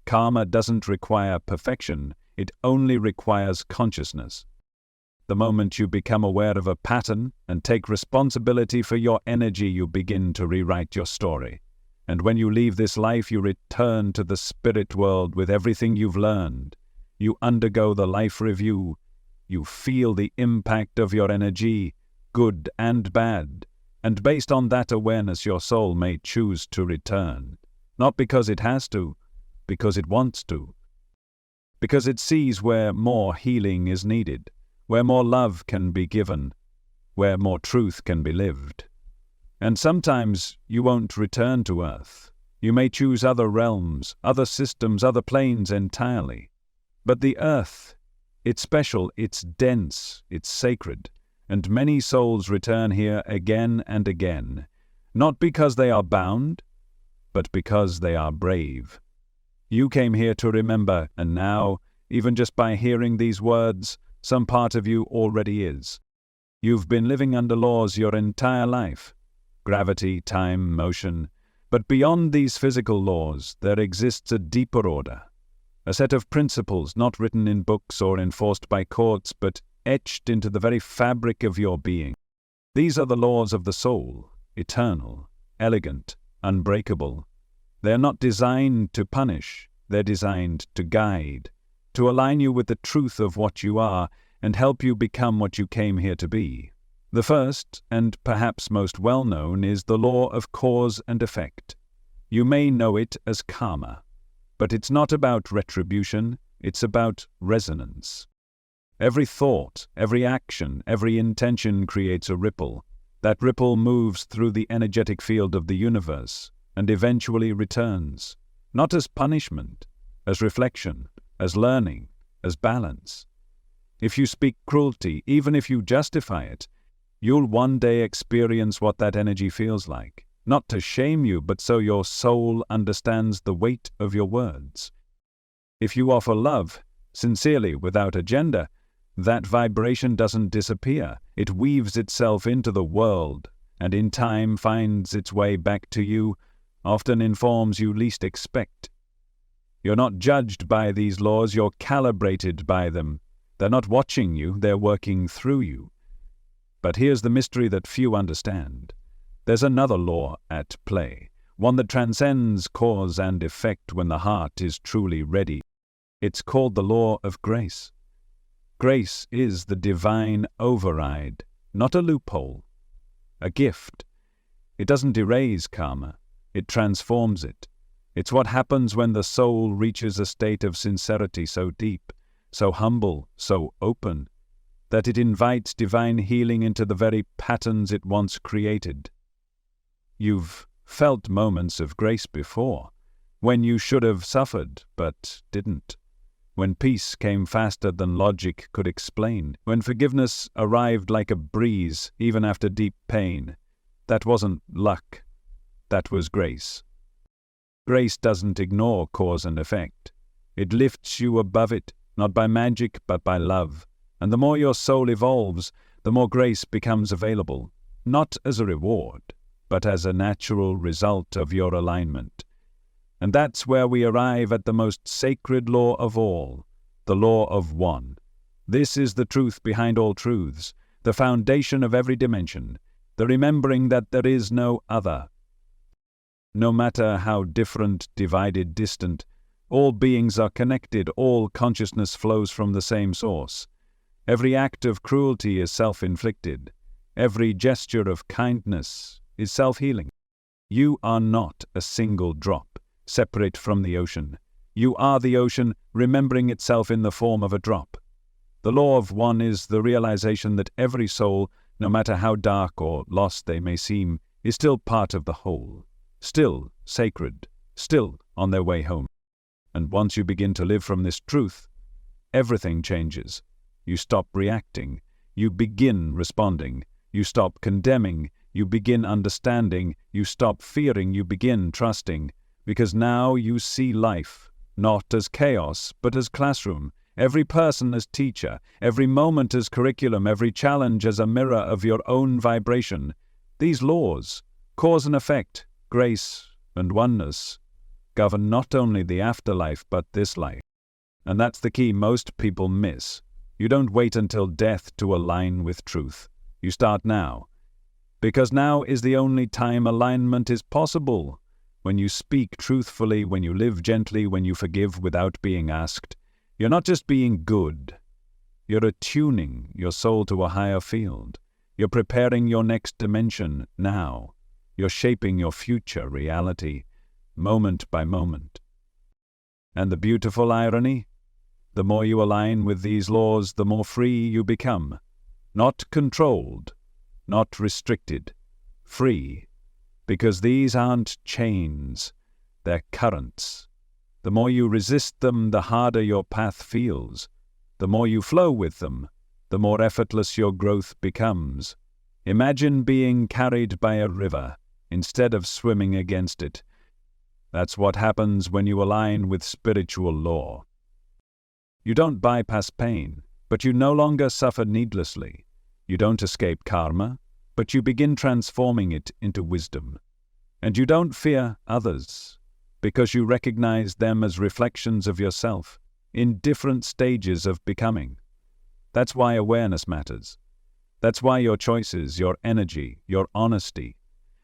Karma doesn't require perfection, it only requires consciousness. The moment you become aware of a pattern and take responsibility for your energy, you begin to rewrite your story. And when you leave this life, you return to the spirit world with everything you've learned. You undergo the life review. You feel the impact of your energy, good and bad. And based on that awareness, your soul may choose to return. Not because it has to, because it wants to. Because it sees where more healing is needed, where more love can be given, where more truth can be lived. And sometimes you won't return to Earth. You may choose other realms, other systems, other planes entirely. But the Earth, it's special, it's dense, it's sacred, and many souls return here again and again, not because they are bound, but because they are brave. You came here to remember, and now, even just by hearing these words, some part of you already is. You've been living under laws your entire life. Gravity, time, motion. But beyond these physical laws, there exists a deeper order. A set of principles not written in books or enforced by courts, but etched into the very fabric of your being. These are the laws of the soul, eternal, elegant, unbreakable. They are not designed to punish, they're designed to guide, to align you with the truth of what you are and help you become what you came here to be. The first, and perhaps most well-known, is the law of cause and effect. You may know it as karma, but it's not about retribution, it's about resonance. Every thought, every action, every intention creates a ripple. That ripple moves through the energetic field of the universe and eventually returns, not as punishment, as reflection, as learning, as balance. If you speak cruelty, even if you justify it, you'll one day experience what that energy feels like, not to shame you, but so your soul understands the weight of your words. If you offer love, sincerely, without agenda, that vibration doesn't disappear. It weaves itself into the world, and in time finds its way back to you, often in forms you least expect. You're not judged by these laws, you're calibrated by them. They're not watching you, they're working through you. But here's the mystery that few understand. There's another law at play, one that transcends cause and effect when the heart is truly ready. It's called the law of grace. Grace is the divine override, not a loophole, a gift. It doesn't erase karma, it transforms it. It's what happens when the soul reaches a state of sincerity so deep, so humble, so open, that it invites divine healing into the very patterns it once created. You've felt moments of grace before, when you should have suffered but didn't, when peace came faster than logic could explain, when forgiveness arrived like a breeze even after deep pain. That wasn't luck, that was grace. Grace doesn't ignore cause and effect. It lifts you above it, not by magic but by love. And the more your soul evolves, the more grace becomes available, not as a reward, but as a natural result of your alignment. And that's where we arrive at the most sacred law of all, the law of one. This is the truth behind all truths, the foundation of every dimension, the remembering that there is no other. No matter how different, divided, distant, all beings are connected, all consciousness flows from the same source. Every act of cruelty is self-inflicted. Every gesture of kindness is self-healing. You are not a single drop, separate from the ocean. You are the ocean, remembering itself in the form of a drop. The law of one is the realization that every soul, no matter how dark or lost they may seem, is still part of the whole, still sacred, still on their way home. And once you begin to live from this truth, everything changes. You stop reacting, you begin responding, you stop condemning, you begin understanding, you stop fearing, you begin trusting, because now you see life, not as chaos, but as classroom, every person as teacher, every moment as curriculum, every challenge as a mirror of your own vibration. These laws, cause and effect, grace and oneness, govern not only the afterlife but this life. And that's the key most people miss. You don't wait until death to align with truth. You start now. Because now is the only time alignment is possible. When you speak truthfully, when you live gently, when you forgive without being asked, you're not just being good. You're attuning your soul to a higher field. You're preparing your next dimension now. You're shaping your future reality, moment by moment. And the beautiful irony? The more you align with these laws, the more free you become. Not controlled, not restricted, free. Because these aren't chains, they're currents. The more you resist them, the harder your path feels. The more you flow with them, the more effortless your growth becomes. Imagine being carried by a river instead of swimming against it. That's what happens when you align with spiritual law. You don't bypass pain, but you no longer suffer needlessly. You don't escape karma, but you begin transforming it into wisdom. And you don't fear others, because you recognize them as reflections of yourself in different stages of becoming. That's why awareness matters. That's why your choices, your energy, your honesty,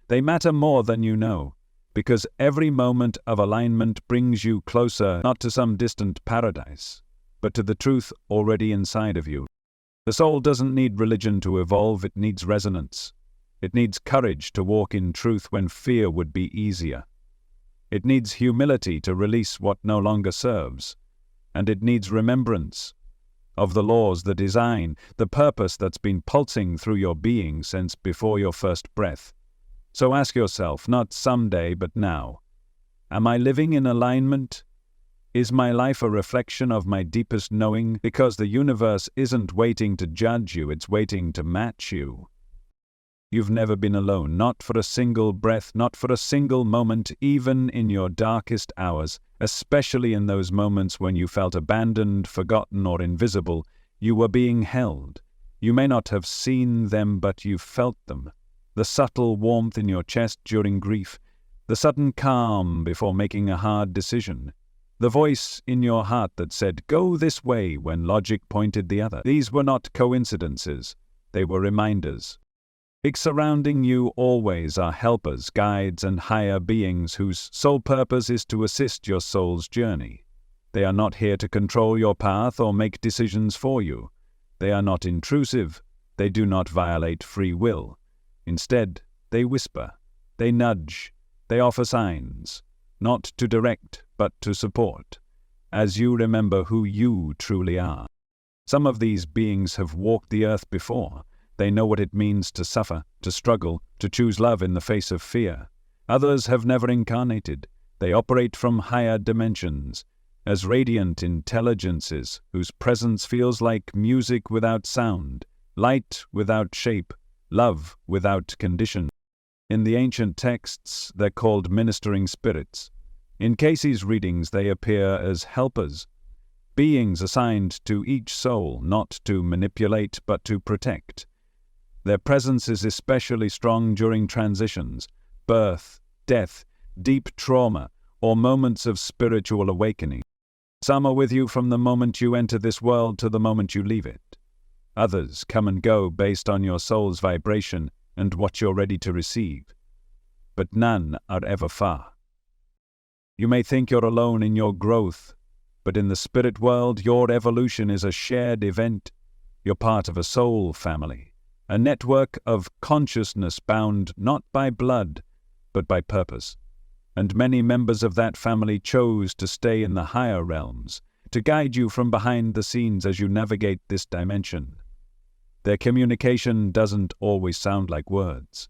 they matter more than you know, because every moment of alignment brings you closer not to some distant paradise, but to the truth already inside of you. The soul doesn't need religion to evolve, it needs resonance. It needs courage to walk in truth when fear would be easier. It needs humility to release what no longer serves. And it needs remembrance of the laws, the design, the purpose that's been pulsing through your being since before your first breath. So ask yourself, not someday, but now, am I living in alignment? Is my life a reflection of my deepest knowing? Because the universe isn't waiting to judge you, it's waiting to match you. You've never been alone, not for a single breath, not for a single moment, even in your darkest hours, especially in those moments when you felt abandoned, forgotten, or invisible. You were being held. You may not have seen them, but you felt them. The subtle warmth in your chest during grief, the sudden calm before making a hard decision, the voice in your heart that said, "Go this way," when logic pointed the other. These were not coincidences. They were reminders. Surrounding you always are helpers, guides, and higher beings whose sole purpose is to assist your soul's journey. They are not here to control your path or make decisions for you. They are not intrusive. They do not violate free will. Instead, they whisper, they nudge, they offer signs, not to direct, but to support, as you remember who you truly are. Some of these beings have walked the earth before. They know what it means to suffer, to struggle, to choose love in the face of fear. Others have never incarnated. They operate from higher dimensions, as radiant intelligences whose presence feels like music without sound, light without shape, love without condition. In the ancient texts, they're called ministering spirits. In Casey's readings, they appear as helpers, beings assigned to each soul not to manipulate but to protect. Their presence is especially strong during transitions, birth, death, deep trauma, or moments of spiritual awakening. Some are with you from the moment you enter this world to the moment you leave it. Others come and go based on your soul's vibration and what you're ready to receive. But none are ever far. You may think you're alone in your growth, but in the spirit world, your evolution is a shared event. You're part of a soul family, a network of consciousness bound not by blood, but by purpose. And many members of that family chose to stay in the higher realms, to guide you from behind the scenes as you navigate this dimension. Their communication doesn't always sound like words.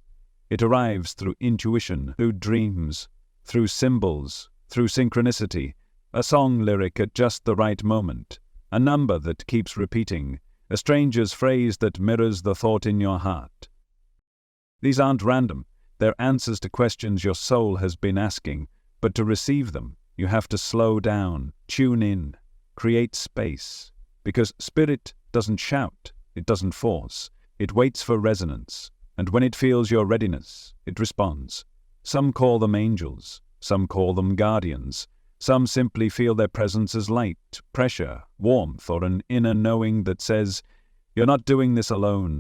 It arrives through intuition, through dreams, through symbols, through synchronicity, a song lyric at just the right moment, a number that keeps repeating, a stranger's phrase that mirrors the thought in your heart. These aren't random. They're answers to questions your soul has been asking, but to receive them, you have to slow down, tune in, create space, because spirit doesn't shout, it doesn't force, it waits for resonance, and when it feels your readiness, it responds. Some call them angels, some call them guardians, some simply feel their presence as light, pressure, warmth, or an inner knowing that says, "You're not doing this alone."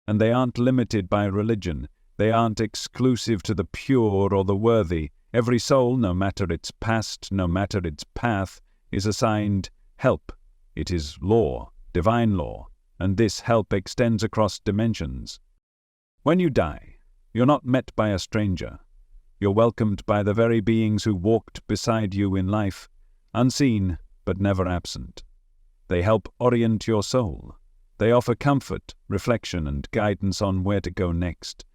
And they aren't limited by religion. They aren't exclusive to the pure or the worthy. Every soul, no matter its past, no matter its path, is assigned help. It is law, divine law, and this help extends across dimensions. When you die, you're not met by a stranger. You're welcomed by the very beings who walked beside you in life, unseen but never absent. They help orient your soul. They offer comfort, reflection, and guidance on where to go next.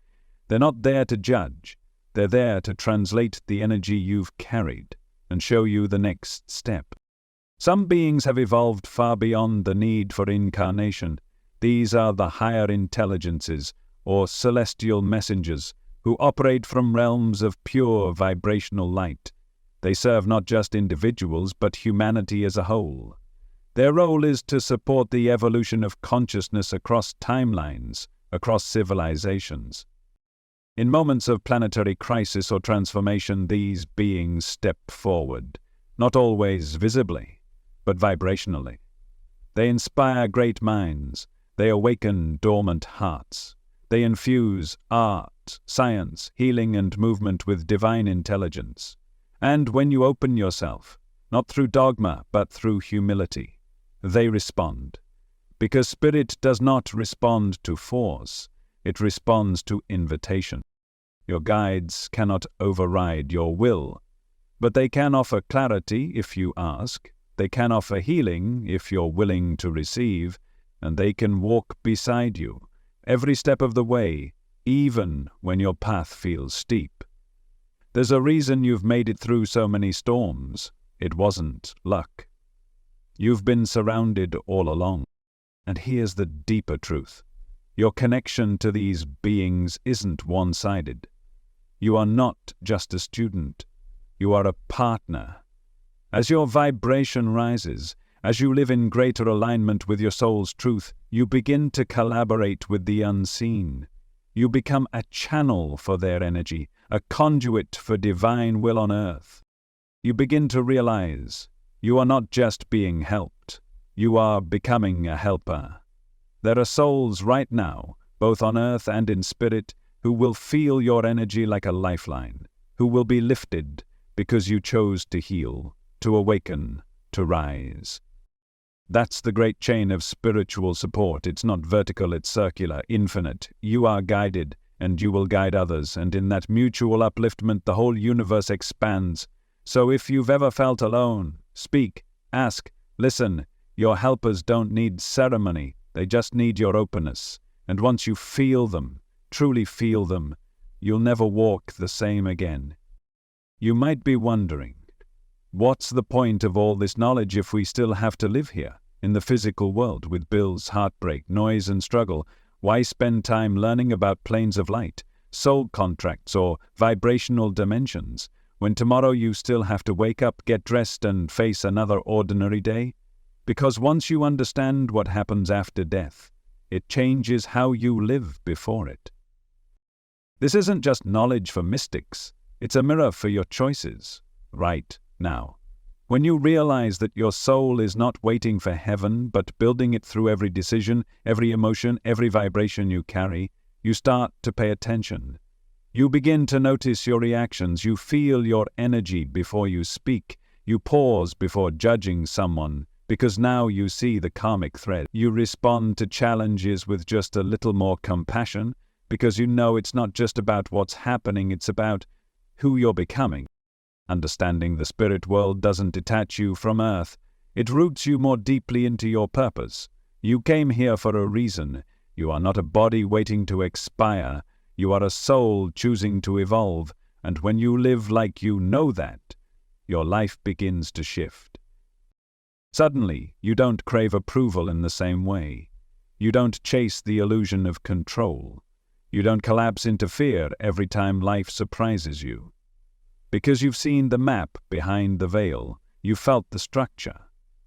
They're not there to judge. They're there to translate the energy you've carried and show you the next step. Some beings have evolved far beyond the need for incarnation. These are the higher intelligences, or celestial messengers, who operate from realms of pure vibrational light. They serve not just individuals, but humanity as a whole. Their role is to support the evolution of consciousness across timelines, across civilizations. In moments of planetary crisis or transformation, these beings step forward, not always visibly, but vibrationally. They inspire great minds. They awaken dormant hearts. They infuse art, science, healing, and movement with divine intelligence. And when you open yourself, not through dogma, but through humility, they respond. Because spirit does not respond to force, it responds to invitation. Your guides cannot override your will, but they can offer clarity if you ask. They can offer healing if you're willing to receive, and they can walk beside you every step of the way, even when your path feels steep. There's a reason you've made it through so many storms. It wasn't luck. You've been surrounded all along. And here's the deeper truth. Your connection to these beings isn't one-sided. You are not just a student. You are a partner. As your vibration rises, as you live in greater alignment with your soul's truth, you begin to collaborate with the unseen. You become a channel for their energy, a conduit for divine will on earth. You begin to realize you are not just being helped. You are becoming a helper. There are souls right now, both on earth and in spirit, who will feel your energy like a lifeline, who will be lifted because you chose to heal, to awaken, to rise. That's the great chain of spiritual support. It's not vertical, it's circular, infinite. You are guided, and you will guide others, and in that mutual upliftment the whole universe expands. So if you've ever felt alone, speak, ask, listen. Your helpers don't need ceremony, they just need your openness. And once you feel them, truly feel them, you'll never walk the same again. You might be wondering, what's the point of all this knowledge if we still have to live here, in the physical world, with bills, heartbreak, noise, and struggle? Why spend time learning about planes of light, soul contracts, or vibrational dimensions? when tomorrow you still have to wake up, get dressed, and face another ordinary day? Because once you understand what happens after death, it changes how you live before it. This isn't just knowledge for mystics, it's a mirror for your choices, right now. When you realize that your soul is not waiting for heaven, but building it through every decision, every emotion, every vibration you carry, you start to pay attention. You begin to notice your reactions, you feel your energy before you speak, you pause before judging someone, because now you see the karmic thread. You respond to challenges with just a little more compassion, because you know it's not just about what's happening, it's about who you're becoming. Understanding the spirit world doesn't detach you from earth, it roots you more deeply into your purpose. You came here for a reason. You are not a body waiting to expire. You are a soul choosing to evolve, and when you live like you know that, your life begins to shift. Suddenly, you don't crave approval in the same way. You don't chase the illusion of control. You don't collapse into fear every time life surprises you. Because you've seen the map behind the veil, you've felt the structure,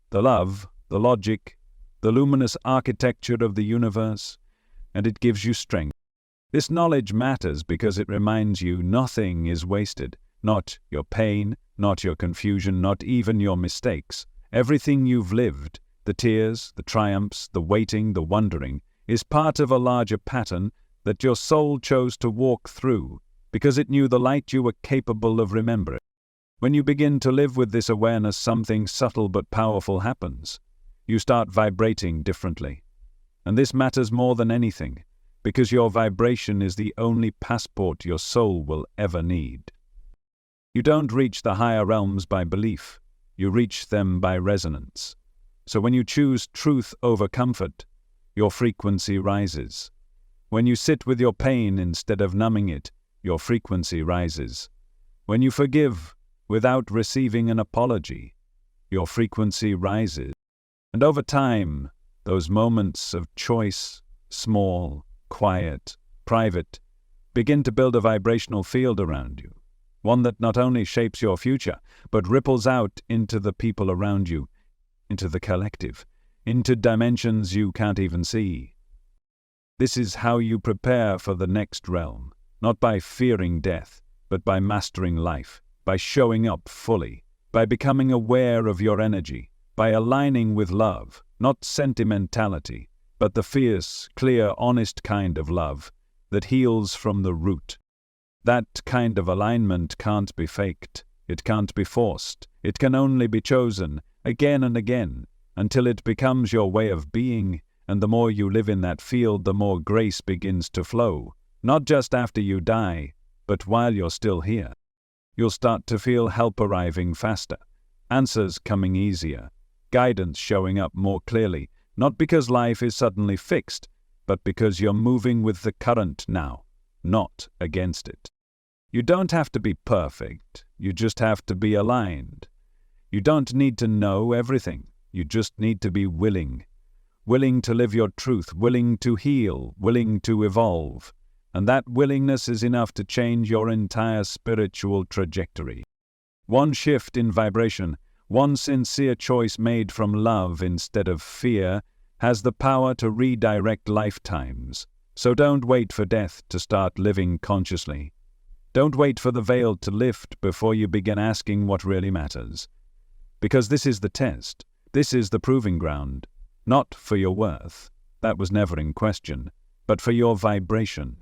the love, the logic, the luminous architecture of the universe, and it gives you strength. This knowledge matters because it reminds you nothing is wasted, not your pain, not your confusion, not even your mistakes. Everything you've lived, the tears, the triumphs, the waiting, the wondering, is part of a larger pattern that your soul chose to walk through because it knew the light you were capable of remembering. When you begin to live with this awareness, something subtle but powerful happens. You start vibrating differently. And this matters more than anything, because your vibration is the only passport your soul will ever need. You don't reach the higher realms by belief, you reach them by resonance. So when you choose truth over comfort, your frequency rises. When you sit with your pain instead of numbing it, your frequency rises. When you forgive without receiving an apology, your frequency rises. And over time, those moments of choice, small, quiet, private, begin to build a vibrational field around you, one that not only shapes your future, but ripples out into the people around you, into the collective, into dimensions you can't even see. This is how you prepare for the next realm, not by fearing death, but by mastering life, by showing up fully, by becoming aware of your energy, by aligning with love, not sentimentality, but the fierce, clear, honest kind of love that heals from the root. That kind of alignment can't be faked, it can't be forced, it can only be chosen again and again until it becomes your way of being, and the more you live in that field, the more grace begins to flow, not just after you die, but while you're still here. You'll start to feel help arriving faster, answers coming easier, guidance showing up more clearly, not because life is suddenly fixed, but because you're moving with the current now, not against it. You don't have to be perfect, you just have to be aligned. You don't need to know everything, you just need to be willing. Willing to live your truth, willing to heal, willing to evolve. And that willingness is enough to change your entire spiritual trajectory. One shift in vibration, one sincere choice made from love instead of fear, has the power to redirect lifetimes. So don't wait for death to start living consciously. Don't wait for the veil to lift before you begin asking what really matters. Because this is the test, this is the proving ground, not for your worth, that was never in question, but for your vibration.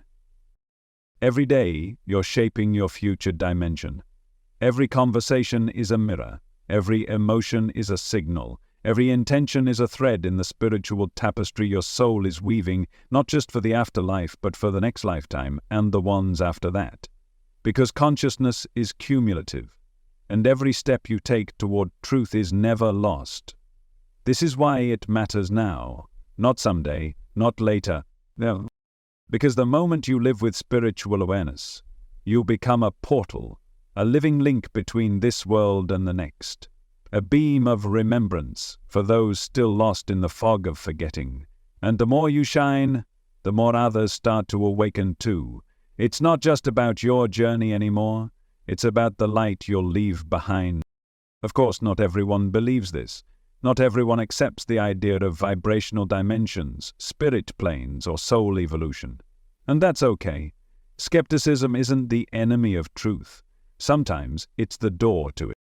Every day, you're shaping your future dimension. Every conversation is a mirror. Every emotion is a signal. Every intention is a thread in the spiritual tapestry your soul is weaving, not just for the afterlife, but for the next lifetime and the ones after that. Because consciousness is cumulative, and every step you take toward truth is never lost. This is why it matters now, not someday, not later. No. Because the moment you live with spiritual awareness, you become a portal, a living link between this world and the next, a beam of remembrance for those still lost in the fog of forgetting. And the more you shine, the more others start to awaken too. It's not just about your journey anymore, It's about the light you'll leave behind. Of course, not everyone believes this. Not everyone accepts the idea of vibrational dimensions, spirit planes, or soul evolution. And that's okay. Skepticism isn't the enemy of truth. Sometimes it's the door to it.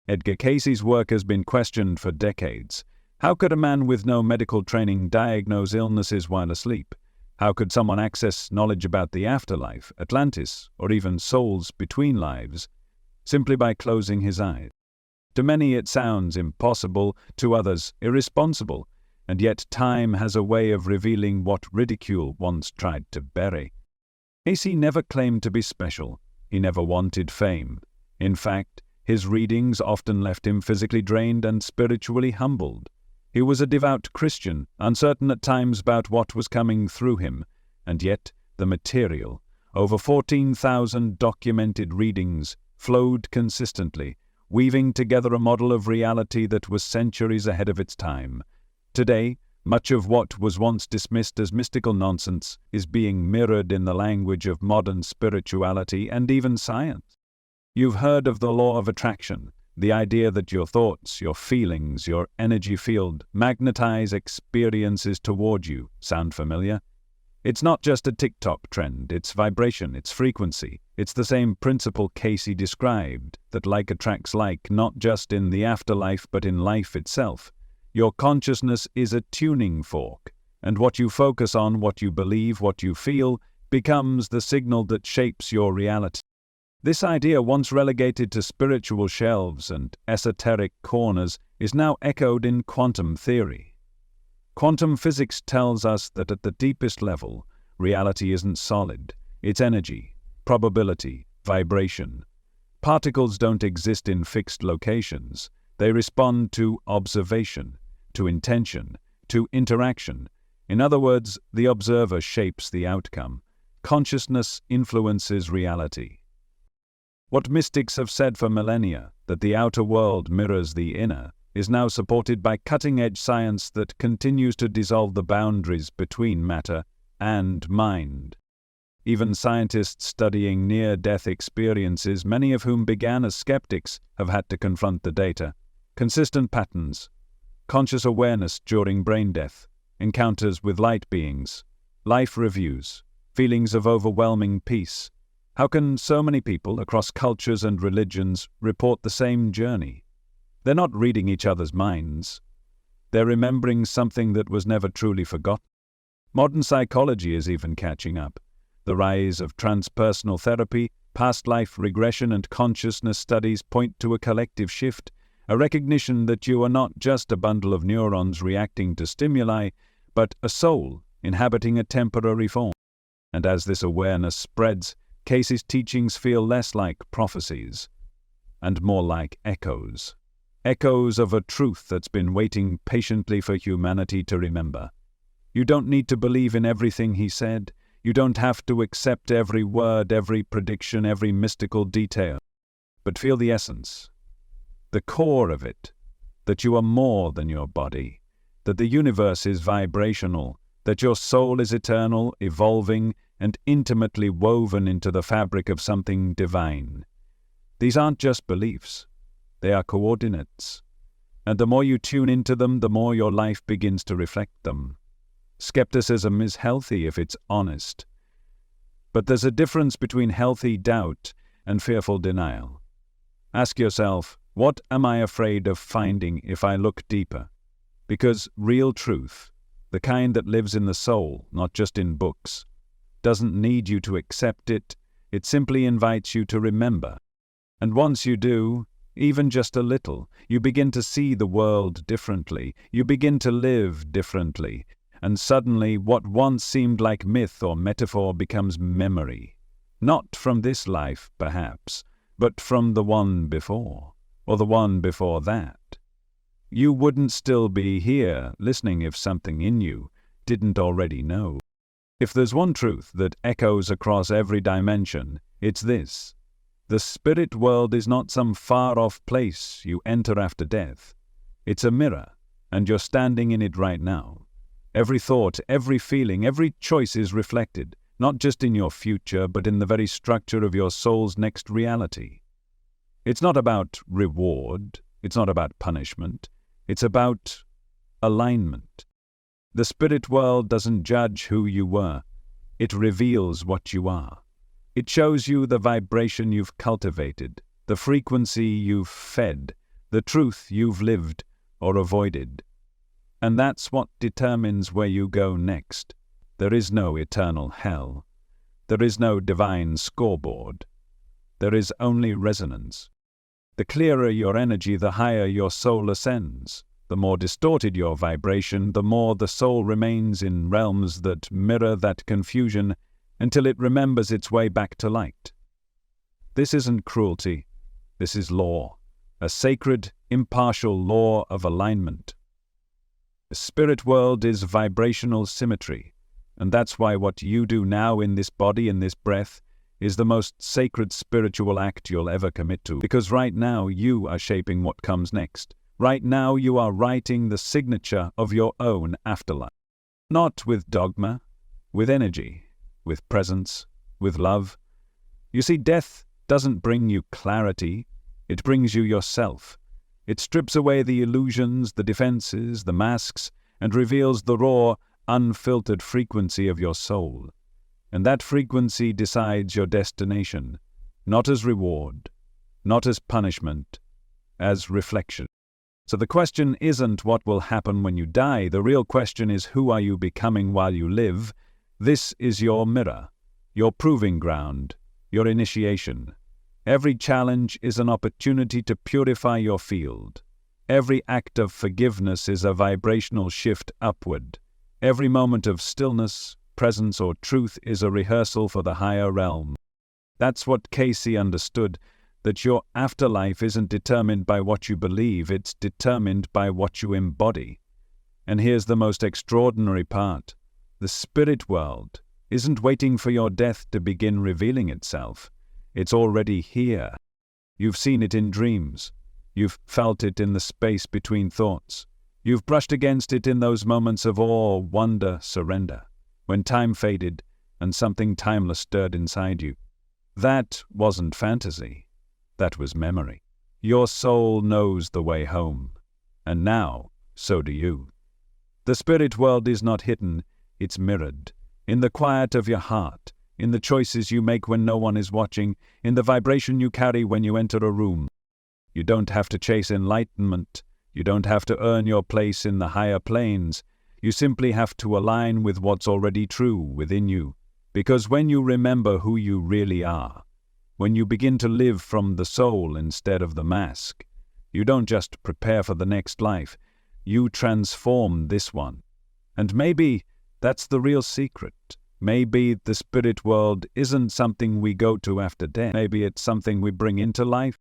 Edgar Cayce's work has been questioned for decades. How could a man with no medical training diagnose illnesses while asleep? How could someone access knowledge about the afterlife, Atlantis, or even souls between lives, simply by closing his eyes? To many it sounds impossible, to others irresponsible, and yet time has a way of revealing what ridicule once tried to bury. Cayce never claimed to be special. He never wanted fame. In fact, his readings often left him physically drained and spiritually humbled. He was a devout Christian, uncertain at times about what was coming through him, and yet the material, over 14,000 documented readings, flowed consistently, weaving together a model of reality that was centuries ahead of its time. Today, much of what was once dismissed as mystical nonsense is being mirrored in the language of modern spirituality and even science. You've heard of the law of attraction, the idea that your thoughts, your feelings, your energy field magnetize experiences toward you. Sound familiar? It's not just a TikTok trend, it's vibration, it's frequency. It's the same principle Cayce described, that like attracts like, not just in the afterlife but in life itself. Your consciousness is a tuning fork, and what you focus on, what you believe, what you feel, becomes the signal that shapes your reality. This idea, once relegated to spiritual shelves and esoteric corners, is now echoed in quantum theory. Quantum physics tells us that at the deepest level, reality isn't solid. It's energy, probability, vibration. Particles don't exist in fixed locations. They respond to observation, to intention, to interaction. In other words, the observer shapes the outcome. Consciousness influences reality. What mystics have said for millennia, that the outer world mirrors the inner, is now supported by cutting-edge science that continues to dissolve the boundaries between matter and mind. Even scientists studying near-death experiences, many of whom began as skeptics, have had to confront the data. Consistent patterns, conscious awareness during brain death, encounters with light beings, life reviews, feelings of overwhelming peace. How can so many people across cultures and religions report the same journey? They're not reading each other's minds. They're remembering something that was never truly forgotten. Modern psychology is even catching up. The rise of transpersonal therapy, past life regression and consciousness studies point to a collective shift, a recognition that you are not just a bundle of neurons reacting to stimuli, but a soul inhabiting a temporary form. And as this awareness spreads, Cayce's teachings feel less like prophecies and more like echoes. Echoes of a truth that's been waiting patiently for humanity to remember. You don't need to believe in everything he said. You don't have to accept every word, every prediction, every mystical detail. But feel the essence, the core of it, that you are more than your body, that the universe is vibrational, that your soul is eternal, evolving, and intimately woven into the fabric of something divine. These aren't just beliefs. They are coordinates, and the more you tune into them, the more your life begins to reflect them. Skepticism is healthy if it's honest, but there's a difference between healthy doubt and fearful denial. Ask yourself, what am I afraid of finding if I look deeper? Because real truth, the kind that lives in the soul, not just in books, doesn't need you to accept it. It simply invites you to remember. And once you do, even just a little, you begin to see the world differently. You begin to live differently. And suddenly, what once seemed like myth or metaphor becomes memory. Not from this life, perhaps, but from the one before, or the one before that. You wouldn't still be here listening if something in you didn't already know. If there's one truth that echoes across every dimension, it's this. The spirit world is not some far-off place you enter after death. It's a mirror, and you're standing in it right now. Every thought, every feeling, every choice is reflected, not just in your future, but in the very structure of your soul's next reality. It's not about reward. It's not about punishment. It's about alignment. The spirit world doesn't judge who you were. It reveals what you are. It shows you the vibration you've cultivated, the frequency you've fed, the truth you've lived or avoided. And that's what determines where you go next. There is no eternal hell. There is no divine scoreboard. There is only resonance. The clearer your energy, the higher your soul ascends. The more distorted your vibration, the more the soul remains in realms that mirror that confusion until it remembers its way back to light. This isn't cruelty. This is law, a sacred, impartial law of alignment. The spirit world is vibrational symmetry, and that's why what you do now in this body, in this breath, is the most sacred spiritual act you'll ever commit to, because right now you are shaping what comes next. Right now you are writing the signature of your own afterlife. Not with dogma, with energy, with presence, with love. You see, death doesn't bring you clarity, it brings you yourself. It strips away the illusions, the defenses, the masks, and reveals the raw, unfiltered frequency of your soul. And that frequency decides your destination, not as reward, not as punishment, as reflection. So the question isn't what will happen when you die. The real question is, who are you becoming while you live? This is your mirror, your proving ground, your initiation. Every challenge is an opportunity to purify your field. Every act of forgiveness is a vibrational shift upward. Every moment of stillness, presence, or truth is a rehearsal for the higher realm. That's what Casey understood, that your afterlife isn't determined by what you believe, it's determined by what you embody. And here's the most extraordinary part. The spirit world isn't waiting for your death to begin revealing itself. It's already here. You've seen it in dreams. You've felt it in the space between thoughts. You've brushed against it in those moments of awe, wonder, surrender, when time faded and something timeless stirred inside you. That wasn't fantasy. That was memory. Your soul knows the way home. And now, so do you. The spirit world is not hidden, it's mirrored. In the quiet of your heart, in the choices you make when no one is watching, in the vibration you carry when you enter a room. You don't have to chase enlightenment. You don't have to earn your place in the higher planes. You simply have to align with what's already true within you. Because when you remember who you really are, when you begin to live from the soul instead of the mask, you don't just prepare for the next life, you transform this one. And maybe that's the real secret. Maybe the spirit world isn't something we go to after death. Maybe it's something we bring into life.